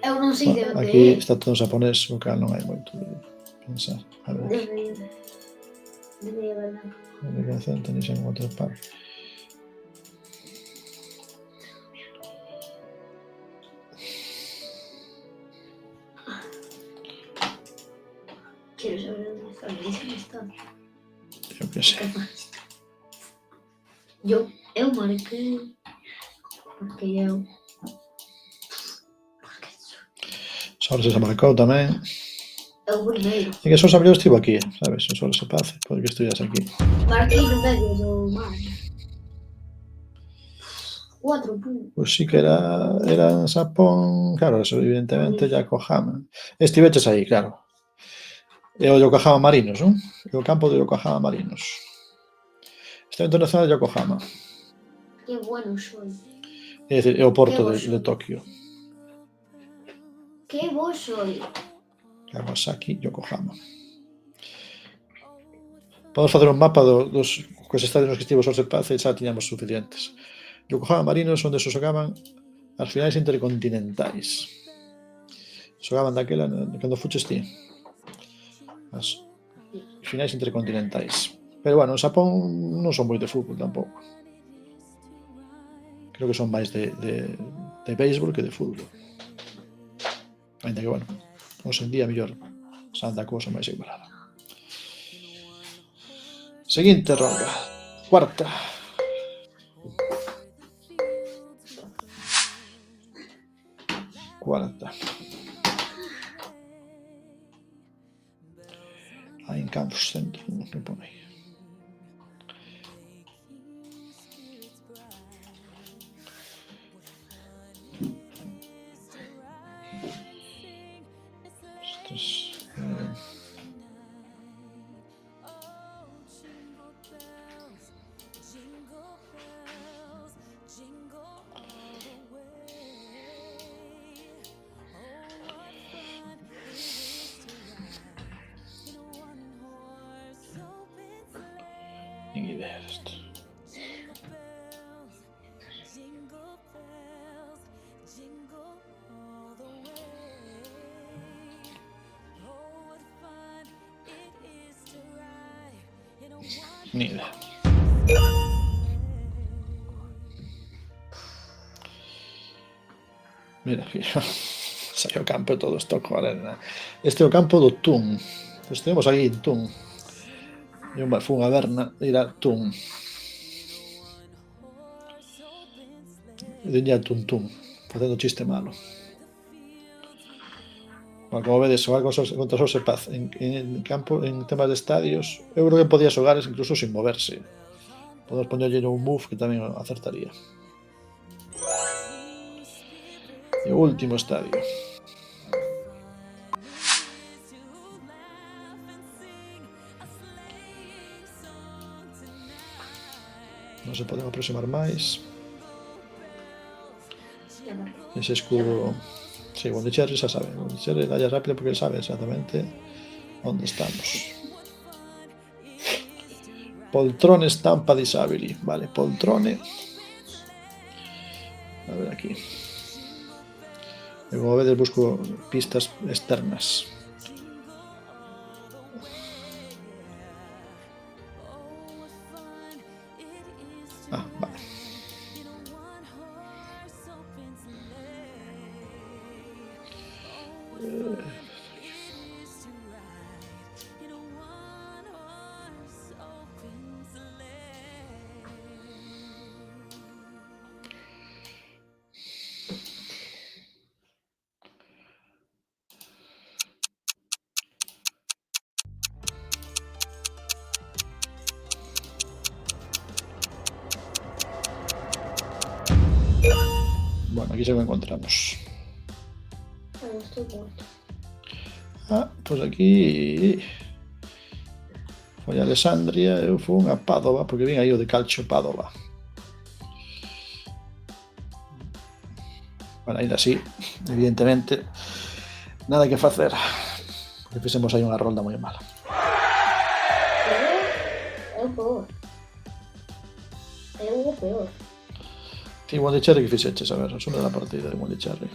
Eu non sei de onde Aquí é. está todo en japonés, o cal non hai moito de pensar. A ver, Debe haber nada. delegación, Nissan Water Park. Quiero saber onde está. Nissan está. Eu que sei. Eu marquei. Porque eu... Só se marcou tamén. É o primeiro. É que só Sabrió estivo aquí, sabes? Só se paz, pode que estuvieras aquí. Marquei no medio do mar. 4 puntos. Pois sí que era en Xapón, claro, eso evidentemente Yokohama. Estiveches aí, claro. É o Yokohama Marinos, non? É o campo de Yokohama Marinos. Estadio Internacional de Yokohama. Que bueno soy. É dicir, é o porto Que de bo Tokio. Que bo soy. Kawasaki, Yokohama. Podemos facer un mapa dos cos estadios nos que estivo Sorse Paz e xa tiñamos suficientes. Yokohama Marinos, onde se xogaban as finais intercontinentais. Xogaban daquela, cando fuches ti. As finais intercontinentais. Pero bueno, en Xapón non son moi de fútbol tampouco. Creo que son máis de béisbol que de fútbol. Ainda que, bueno, hoxe en día mellor Santa Cousa máis igualada. Seguinte ronda. Cuarta. Einkaufszentrum, que pone aí. Ni idea de esto. Ni idea. Mira, sai o campo e todo isto con arena. Este é o campo do Tun. Estivemos aquí en Tun. Eu fui a Berna ir a Tun. E diña Tun, facendo chiste malo. Bueno, como vedes, xogar contra Sorse Paz en campo, en temas de estadios, eu creo que podía xogar incluso sin moverse. Podemos poñerlle un move que tamén acertaría. E o último estadio. Non se podemos aproximar máis. Ese escudo... Sí, Bondicherry xa sabe. Bondicherry dalle rápido porque sabe exactamente onde estamos. Poltrone Stampa Disabili. Vale, poltrone. A ver aquí. E como vedes busco pistas externas. Ah, vale. Bueno, aquí se lo encontramos. Estoy muerto. Ah, pues aquí foi Alessandria, eu fui a Padova, porque vin aí o de Calcio Padova. Bueno, ainda así, evidentemente, nada que facer. Porque fixemos aí unha rolda moi mala. É o peor. É o peor. Ti, Bondicherry, que fixeches? A ver, resume da partida de Bondicherry.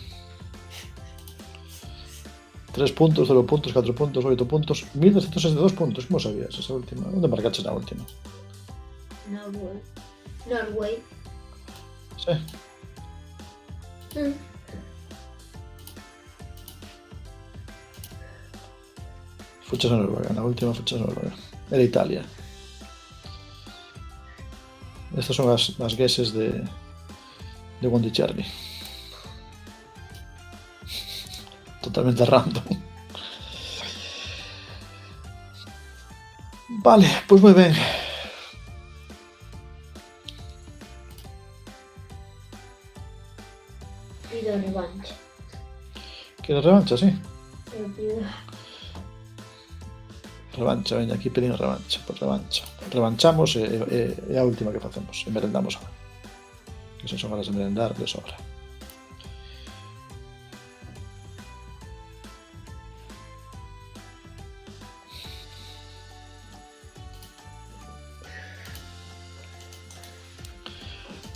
3 puntos, 0 puntos, 4 puntos, 8 puntos, 1262 puntos. Como sabías esa última? Onde marcaches na última? Norway. Sí. Fuches a Noruega, na última fuches a Noruega. Era Italia. Estas son as gueses de de Bondicherry. Totalmente random. Vale, pues muy bien. Pido revancha. ¿Quieres revancha? Sí. Eu pido. Revancha, veña, aquí pedín revancha. Pues revancha. Revanchamos é a última que facemos. E merendamos ahora. Que se son horas de merendar de sobra.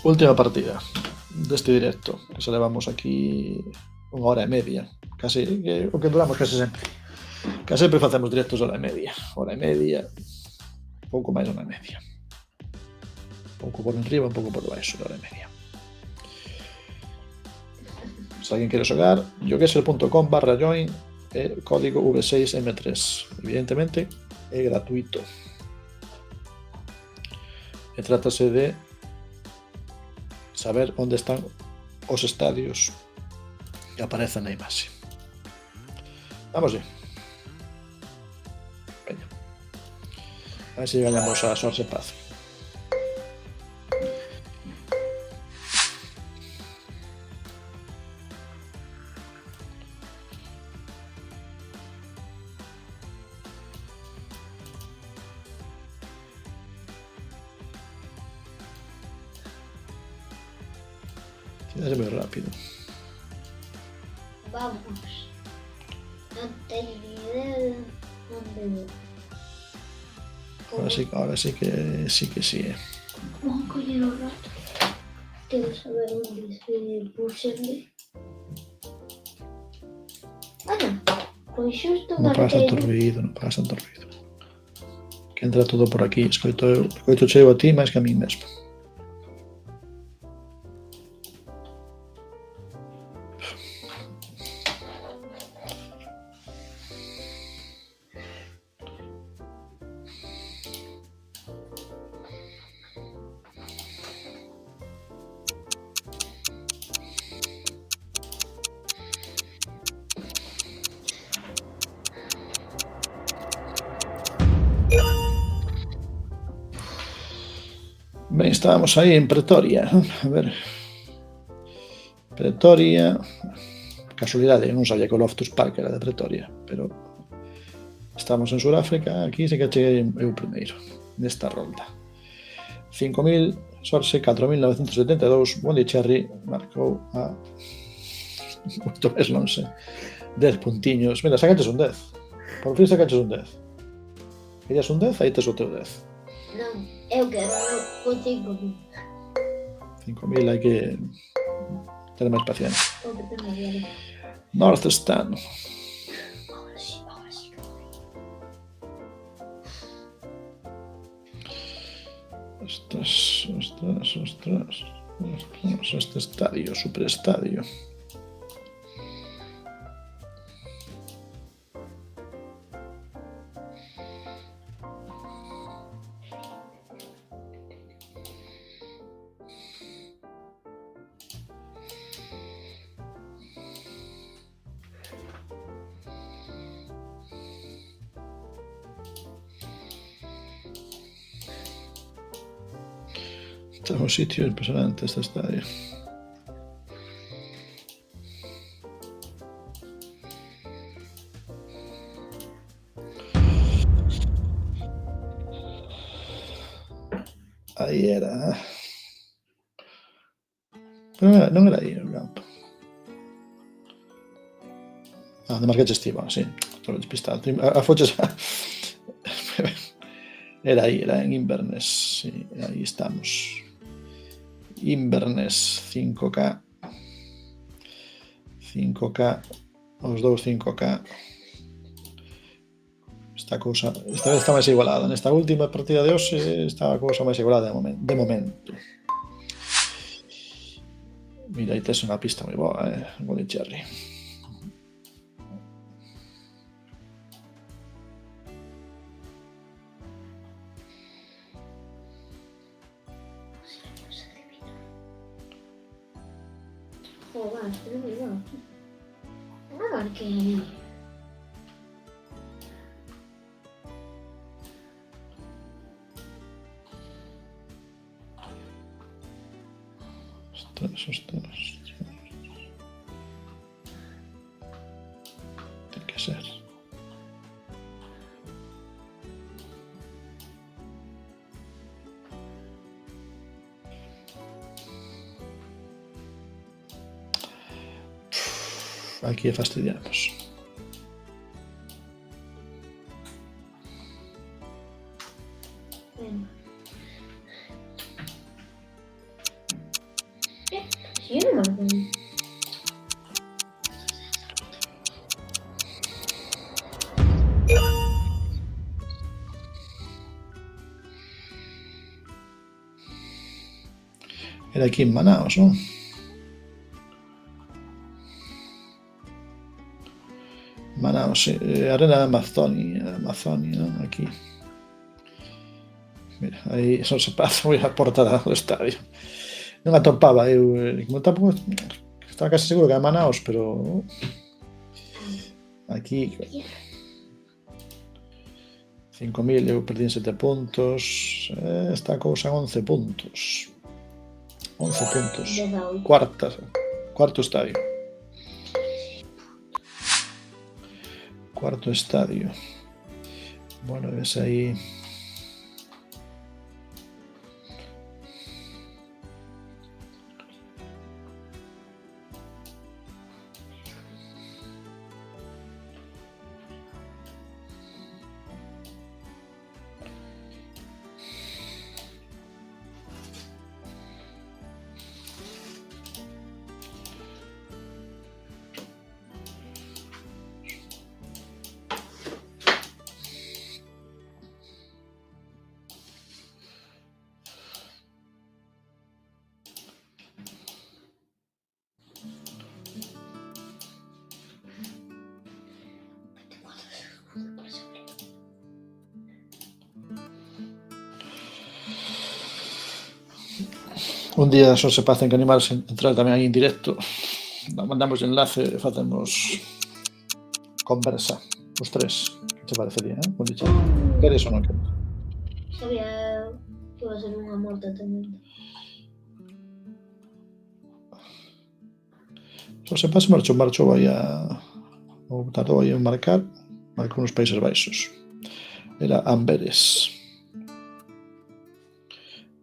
Última partida deste directo, que se levamos aquí 1 hora e media, casi o que duramos casi sempre. Casi sempre facemos directos 1 hora e media, pouco máis 1 hora e media. Pouco por enriba, un pouco por baixo, 1 hora e media. Se alguén quere xogar, yoguesel.com/join código V6M3. Evidentemente é gratuito. E trátase de saber onde están os estadios que aparecen na imaxe. Vamos ver. Veña. A ver se gañamos a Sorse Paz. Tienes moi rápido. Vamos. Non teño ni idea de onde vou. Ahora sí que sí. Vou coller o rato. Quero saber onde se puxenme. Ana, pois xusto Non pasa tanto marquei. ruido. Que entra todo por aquí. Escoito cheo a ti máis que a mí mesmo. Ben, estábamos aí en Pretoria. A ver. Pretoria. Casualidade, non sabía que o Loftus Park era de Pretoria, pero estamos en Suráfrica, aquí sí que cheguei eu primeiro, nesta rolda. 5.000, Sorse 4.972, Bondicherry marcou a moito máis lonxe. 10 puntiños. Mira, sacaches un 10. Por fin sacaches un 10. Querías un 10, aí tes o teu 10. Non, eu quero con 5.000. 5.000 hai que ter máis paciencia. O que tengo bien. North Stand. Ahora sí. Ostras. Este estadio, superestadio. Está un sitio impresionante este estadio. Aí era. Pero non era aí o campo. De Marquete Estiva, sí. Estou despistado. A foches. Era aí, era en Inverness. Sí, aí estamos. Inverness 5K. 5K. Os dous 5K. Esta cousa. Esta vez está máis igualada. Nesta última partida de hoxe está a cousa máis igualada de momento. Mira, aí tes unha pista moi boa, Bondicherry. Oh, va, pero moi va. A ver que... Ostras. Tiene que ser. Aquí fastidiamos. Venga. Si yo no marco. Era aquí en Manaos, ¿no? Manaos, sí. Arena de Amazonia, ¿no? Aquí. Mira, aí son se pasa moi a porta do estadio. Non atopaba, como tampouco estaba casi seguro que era Manaos, pero aquí 5.000, eu perdí en 7 puntos, esta cousa en 11 puntos. 11 puntos. Cuarto estadio. Cuarto estadio. Bueno, ves aí. Un día só se pacen que animarse entrar tamén aí en directo. Mandamos enlace e facemos conversa. Os tres. Que te parecería, eh? Con dicha. Queres ou non queres? Sabía que iba a ser unha morta tamén. Só se pasa marchou aí a... ou tardou aí en marcar. Marcou nos Países Baixos. Era Amberes.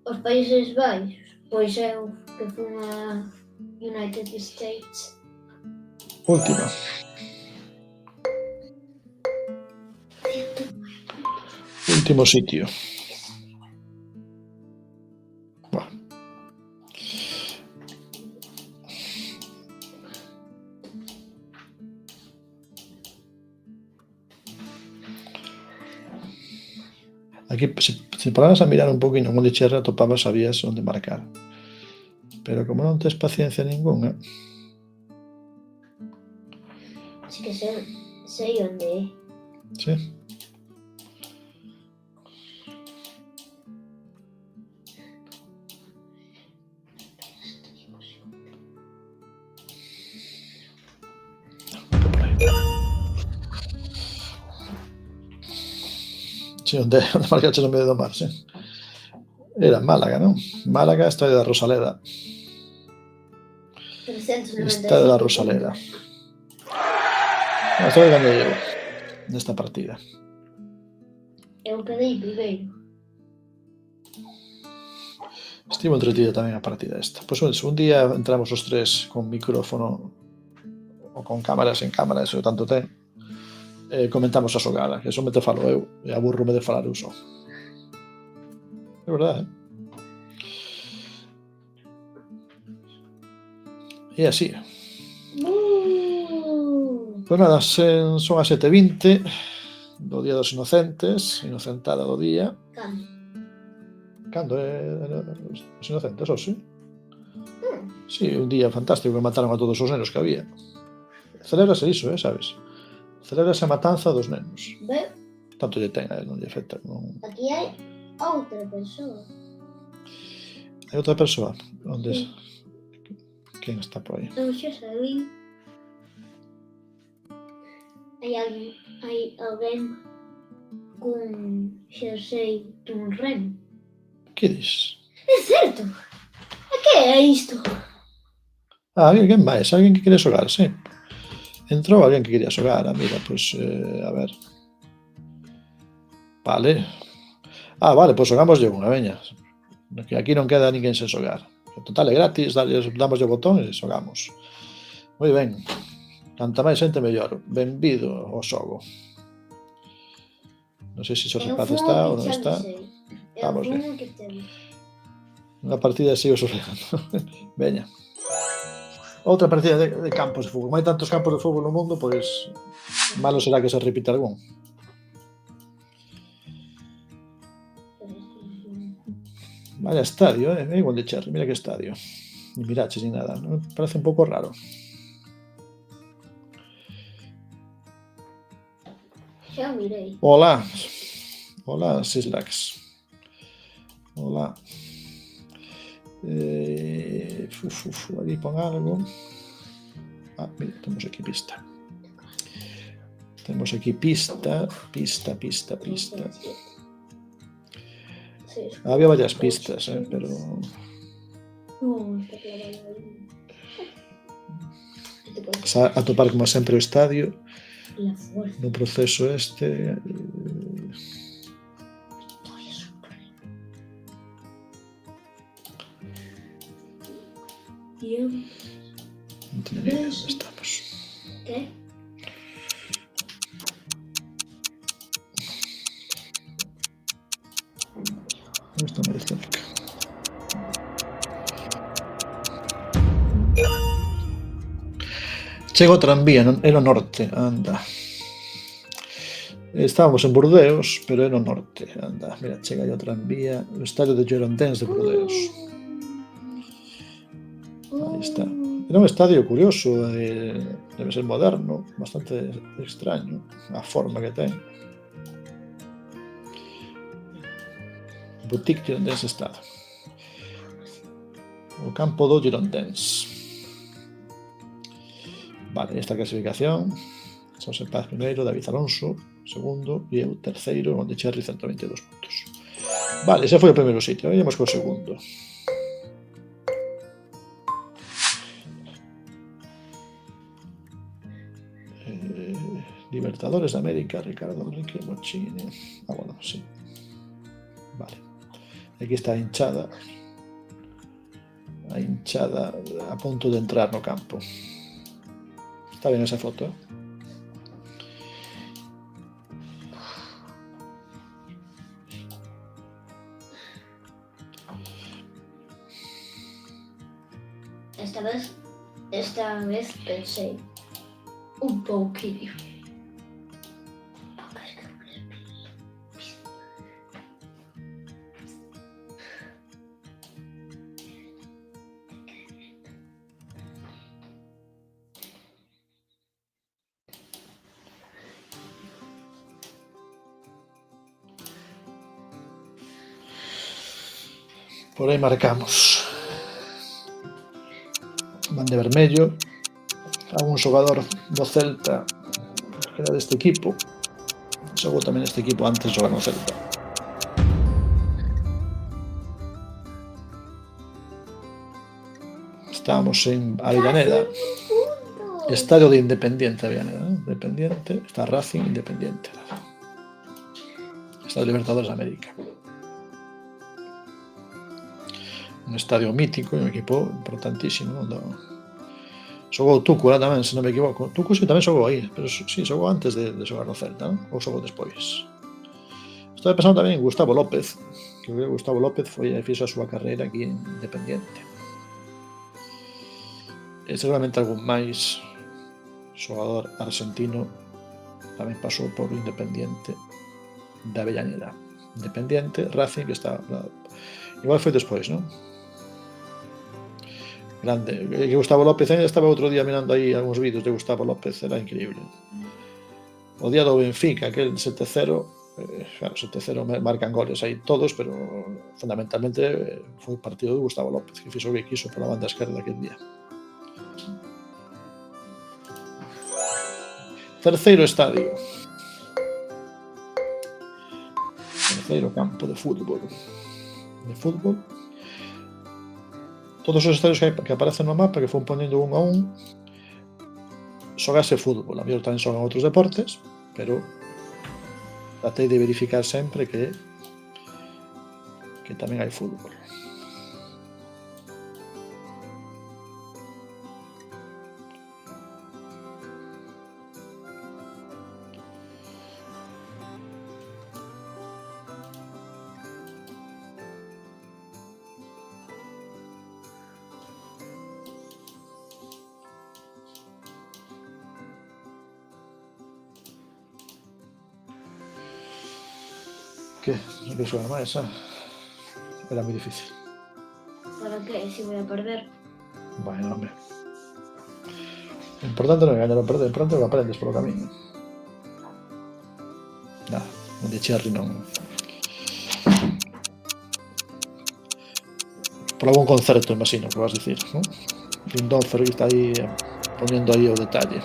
Os Países Baixos, pois eu que fui a United States. Última. Último sitio. Buah. Aquí, se pararas a mirar un poquinho onde cherra, atopabas, sabías onde marcar. Pero como non tes paciencia ningunha... Así que sei onde é. Sí. Sí, onde marcaches no medio do mar, sí. Era Málaga, non? Málaga, Estadio da Rosaleda. 395. Estadio da Rosaleda. Esta vez gañei eu nesta partida. Eu quedei primeiro. Estivo entretida tamén a partida esta. Pois un día entramos os tres con micrófono ou con cámaras en cámara, eso tanto ten. Comentamos a xogada, que somente falo eu e aburrome de falar eu só. É verdade, E así. Pois nada, son as 7:20 do Día dos Inocentes, inocentada do día. Cando os inocentes, ou si? Sí, un día fantástico que mataron a todos os nenos que había. Celébrase iso, sabes? Celébrase a matanza dos nenos. Ve? Tanto lle ten a él, non lle afecta. Non... Aquí hai outra persoa. Hai outra persoa? Onde? Sí. Quen está por aí? Eu xa sabí. Hai alguén cun xersei dun remo. Que dis? É certo. A que é isto? Alguén máis, alguén que quere xogar, sí. Entrou alguén que quería xogar, mira, pois, a ver. Vale. Vale, pois xogámoslle unha, veña. Que aquí non queda ninguén sen xogar. O total é gratis, damos o botón e xogamos. Moi ben. Canta máis xente, mellor. Benvido ao xogo. Non sei se o rapaz está ou non está. Vamos ben. Unha partida de sigo sofregando. Veña. Outra partida de campos de fútbol. Como hai tantos campos de fútbol no mundo, pois malo será que se repita algún. Vaya estadio, é igual de Cherry, mira que estadio. Ni miraches ni nada, ¿no? Parece un pouco raro. Xa mirei. Hola. Hola, Sislax. Hola. Ali pon algo. Mira, temos aquí pista. Temos aquí pista. Había varias pistas, pero... Atopar como sempre o estadio no proceso este... Non teño ni idea onde estamos. Que? Está moi cerca. Chego o tranvía, é no norte, anda. Estábamos en Burdeos, pero é no norte, anda. Mira, chega aí o tranvía, o estadio de Girondins de Burdeos. Aí está. Era un estadio curioso, debe ser moderno, bastante extraño, a forma que ten. Boutique Girondins Estado. O campo do Girondins. Vale, esta clasificación. José Paz primeiro, David Alonso segundo e eu terceiro, onde Cherry 122 puntos. Vale, ese foi o primeiro sitio. Vamos co segundo. Libertadores de América, Ricardo Enrique Mochini. Bueno, sí. Vale. Aquí está a hinchada. A hinchada a punto de entrar no campo. Está ben esa foto, Esta vez pensei un pouquinho. Por aí marcamos. Van de vermello. Algún xogador do Celta que era deste equipo. Xogou tamén este equipo antes de xogar no Celta. Estamos en Avellaneda. Estadio de Independiente, Avellaneda, ¿no? Independiente, está Racing, Independiente. Estadio Libertadores de América. Un estadio mítico, un equipo importantísimo. Xogou Tucu tamén, se non me equivoco. Tucu sí tamén xogou aí, pero sí, xogou antes de xogar no Celta, non? Ou xogou despois. Estou pensando tamén en Gustavo López, que Gustavo López fixo a súa carreira aquí en Independiente. E seguramente algún máis xogador argentino tamén pasou por Independiente de Avellaneda. Independiente, Racing, que está... Igual foi despois, non? Grande. Gustavo López, estaba outro día mirando aí algúns vídeos de Gustavo López, era increíble. O día do Benfica, aquel 7-0, claro, 7-0 marcan goles aí todos, pero fundamentalmente foi o partido de Gustavo López, que fixo o que quiso pola banda esquerda aquel día. Terceiro estadio. Terceiro campo de fútbol. Todos os estadios que aparecen no mapa, que fun ponendo un a un, xogase fútbol. A mellor tamén xogan outros deportes, pero tratei de verificar sempre que tamén hai fútbol. Que? Non que xogar máis, era moi difícil. ¿Para qué? Si voy a perder. Bueno, hombre. O importante non é gañar ou perder, o importante é que aprendes polo camiño. Nada, un de Cherry non... Por algún concerto, imagino, que vas dicir, non? Lindolfer está aí poniendo aí o detalle.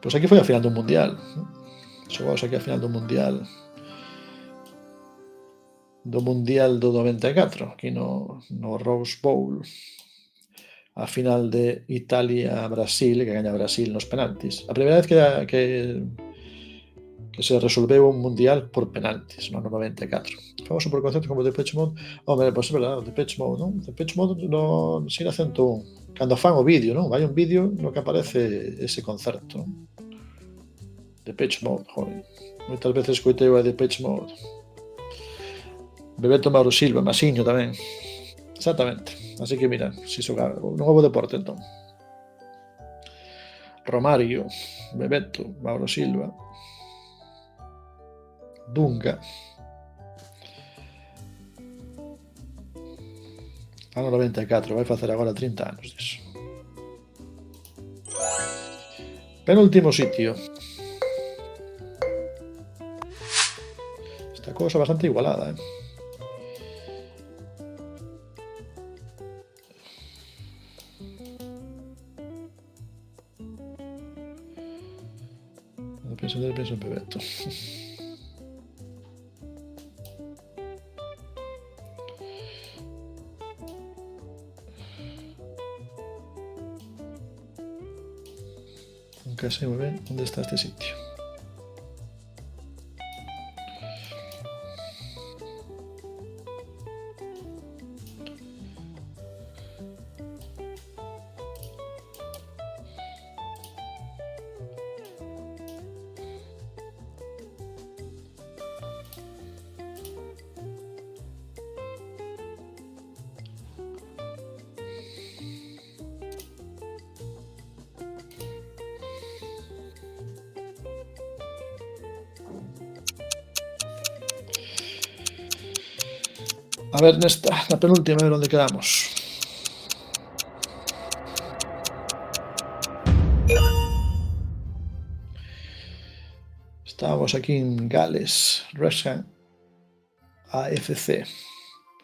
Pois aquí foi a final do Mundial. Xogaos aquí a final do Mundial. Do Mundial do 94, aquí no Rose Bowl. A final de Italia-Brasil, que gaña Brasil nos penaltis. A primeira vez que se resolveu un Mundial por penaltis, no 94. Famoso por conceptos como Depeche Mode. Hombre, pois é verdade, Depeche Mode, non? Depeche Mode no Sira 101. Cando fan o vídeo, non? Vai un vídeo no que aparece ese concerto, non? Depeche Mode, joder. Moitas veces escoitei a Depeche Mode. Bebeto Mauro Silva, Masiño tamén. Exactamente. Así que mira, si xogar un novo deporte, entón. Romario, Bebeto, Mauro Silva, Dunga. Ano 94, vai facer agora 30 anos disso. Penúltimo sitio. Esta cousa bastante igualada, Penso en Bebeto. Nunca sé muy bien dónde está este sitio. A ver, na penúltima, a ver onde quedamos. Estábamos aquí en Gales, Wrexham AFC.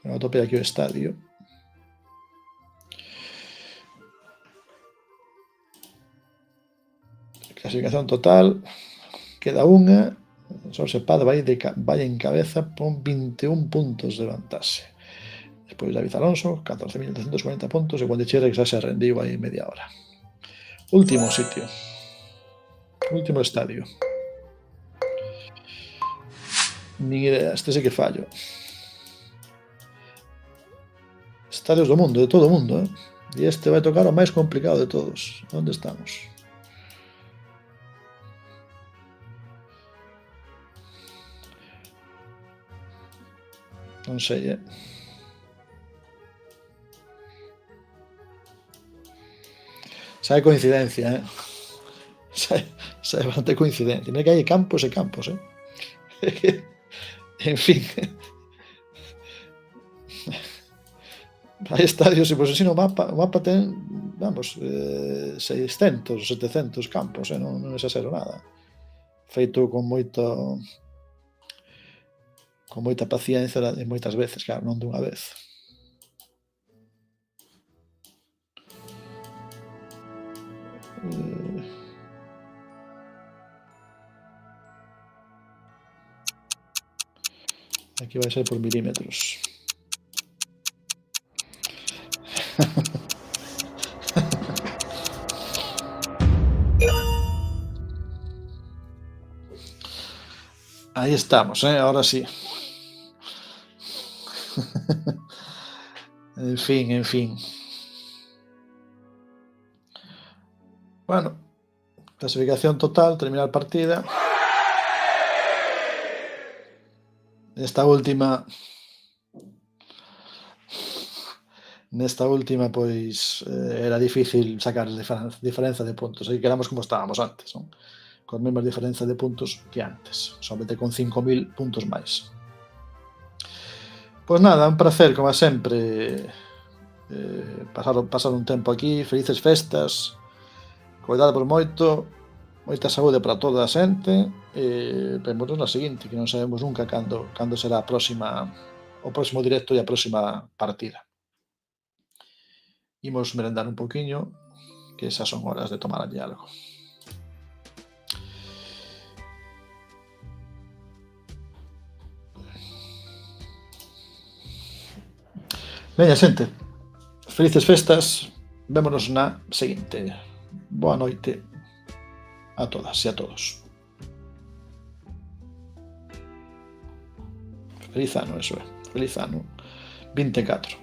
Non atopei aquí o estadio. Clasificación total. Queda unha. Sorsepada vai en cabeza con 21 puntos de vantaxe. Despois David Alonso, 14.340 puntos, e Wendy Cherry xa se rendiu aí media hora. Último sitio. Último estadio. Nin idea, este sí que fallo. Estadios do mundo, de todo o mundo, E este vai tocar o máis complicado de todos. Onde estamos? Non sei, Xa hai coincidencia, Xa hai bastante coincidencia. Non é que hai campos e campos, En fin. Hai estadios, e pois así no mapa, o mapa ten, vamos, 600, 700 campos, non exagero nada. Feito con moita paciencia e moitas veces, claro, non dunha vez. Aquí vai ser por milímetros. Ahí estamos, ahora sí. En fin. Bueno, clasificación total, terminar partida. Nesta última, pois, era difícil sacar diferenza de puntos. Aí quedamos como estábamos antes, non? Con mesmas diferenza de puntos que antes, somente con 5.000 puntos máis. Pois nada, un placer, como sempre, pasar un tempo aquí. Felices festas, coidadevos moito, moita saúde para toda a xente, e vémonos na seguinte, que non sabemos nunca cando será o próximo directo e a próxima partida. Imos merendar un poquinho, que esas son horas de tomar allí algo. Veña, xente, felices festas, vémonos na seguinte. Boa noite a todas e a todos. Feliz ano, eso é. Feliz ano 24.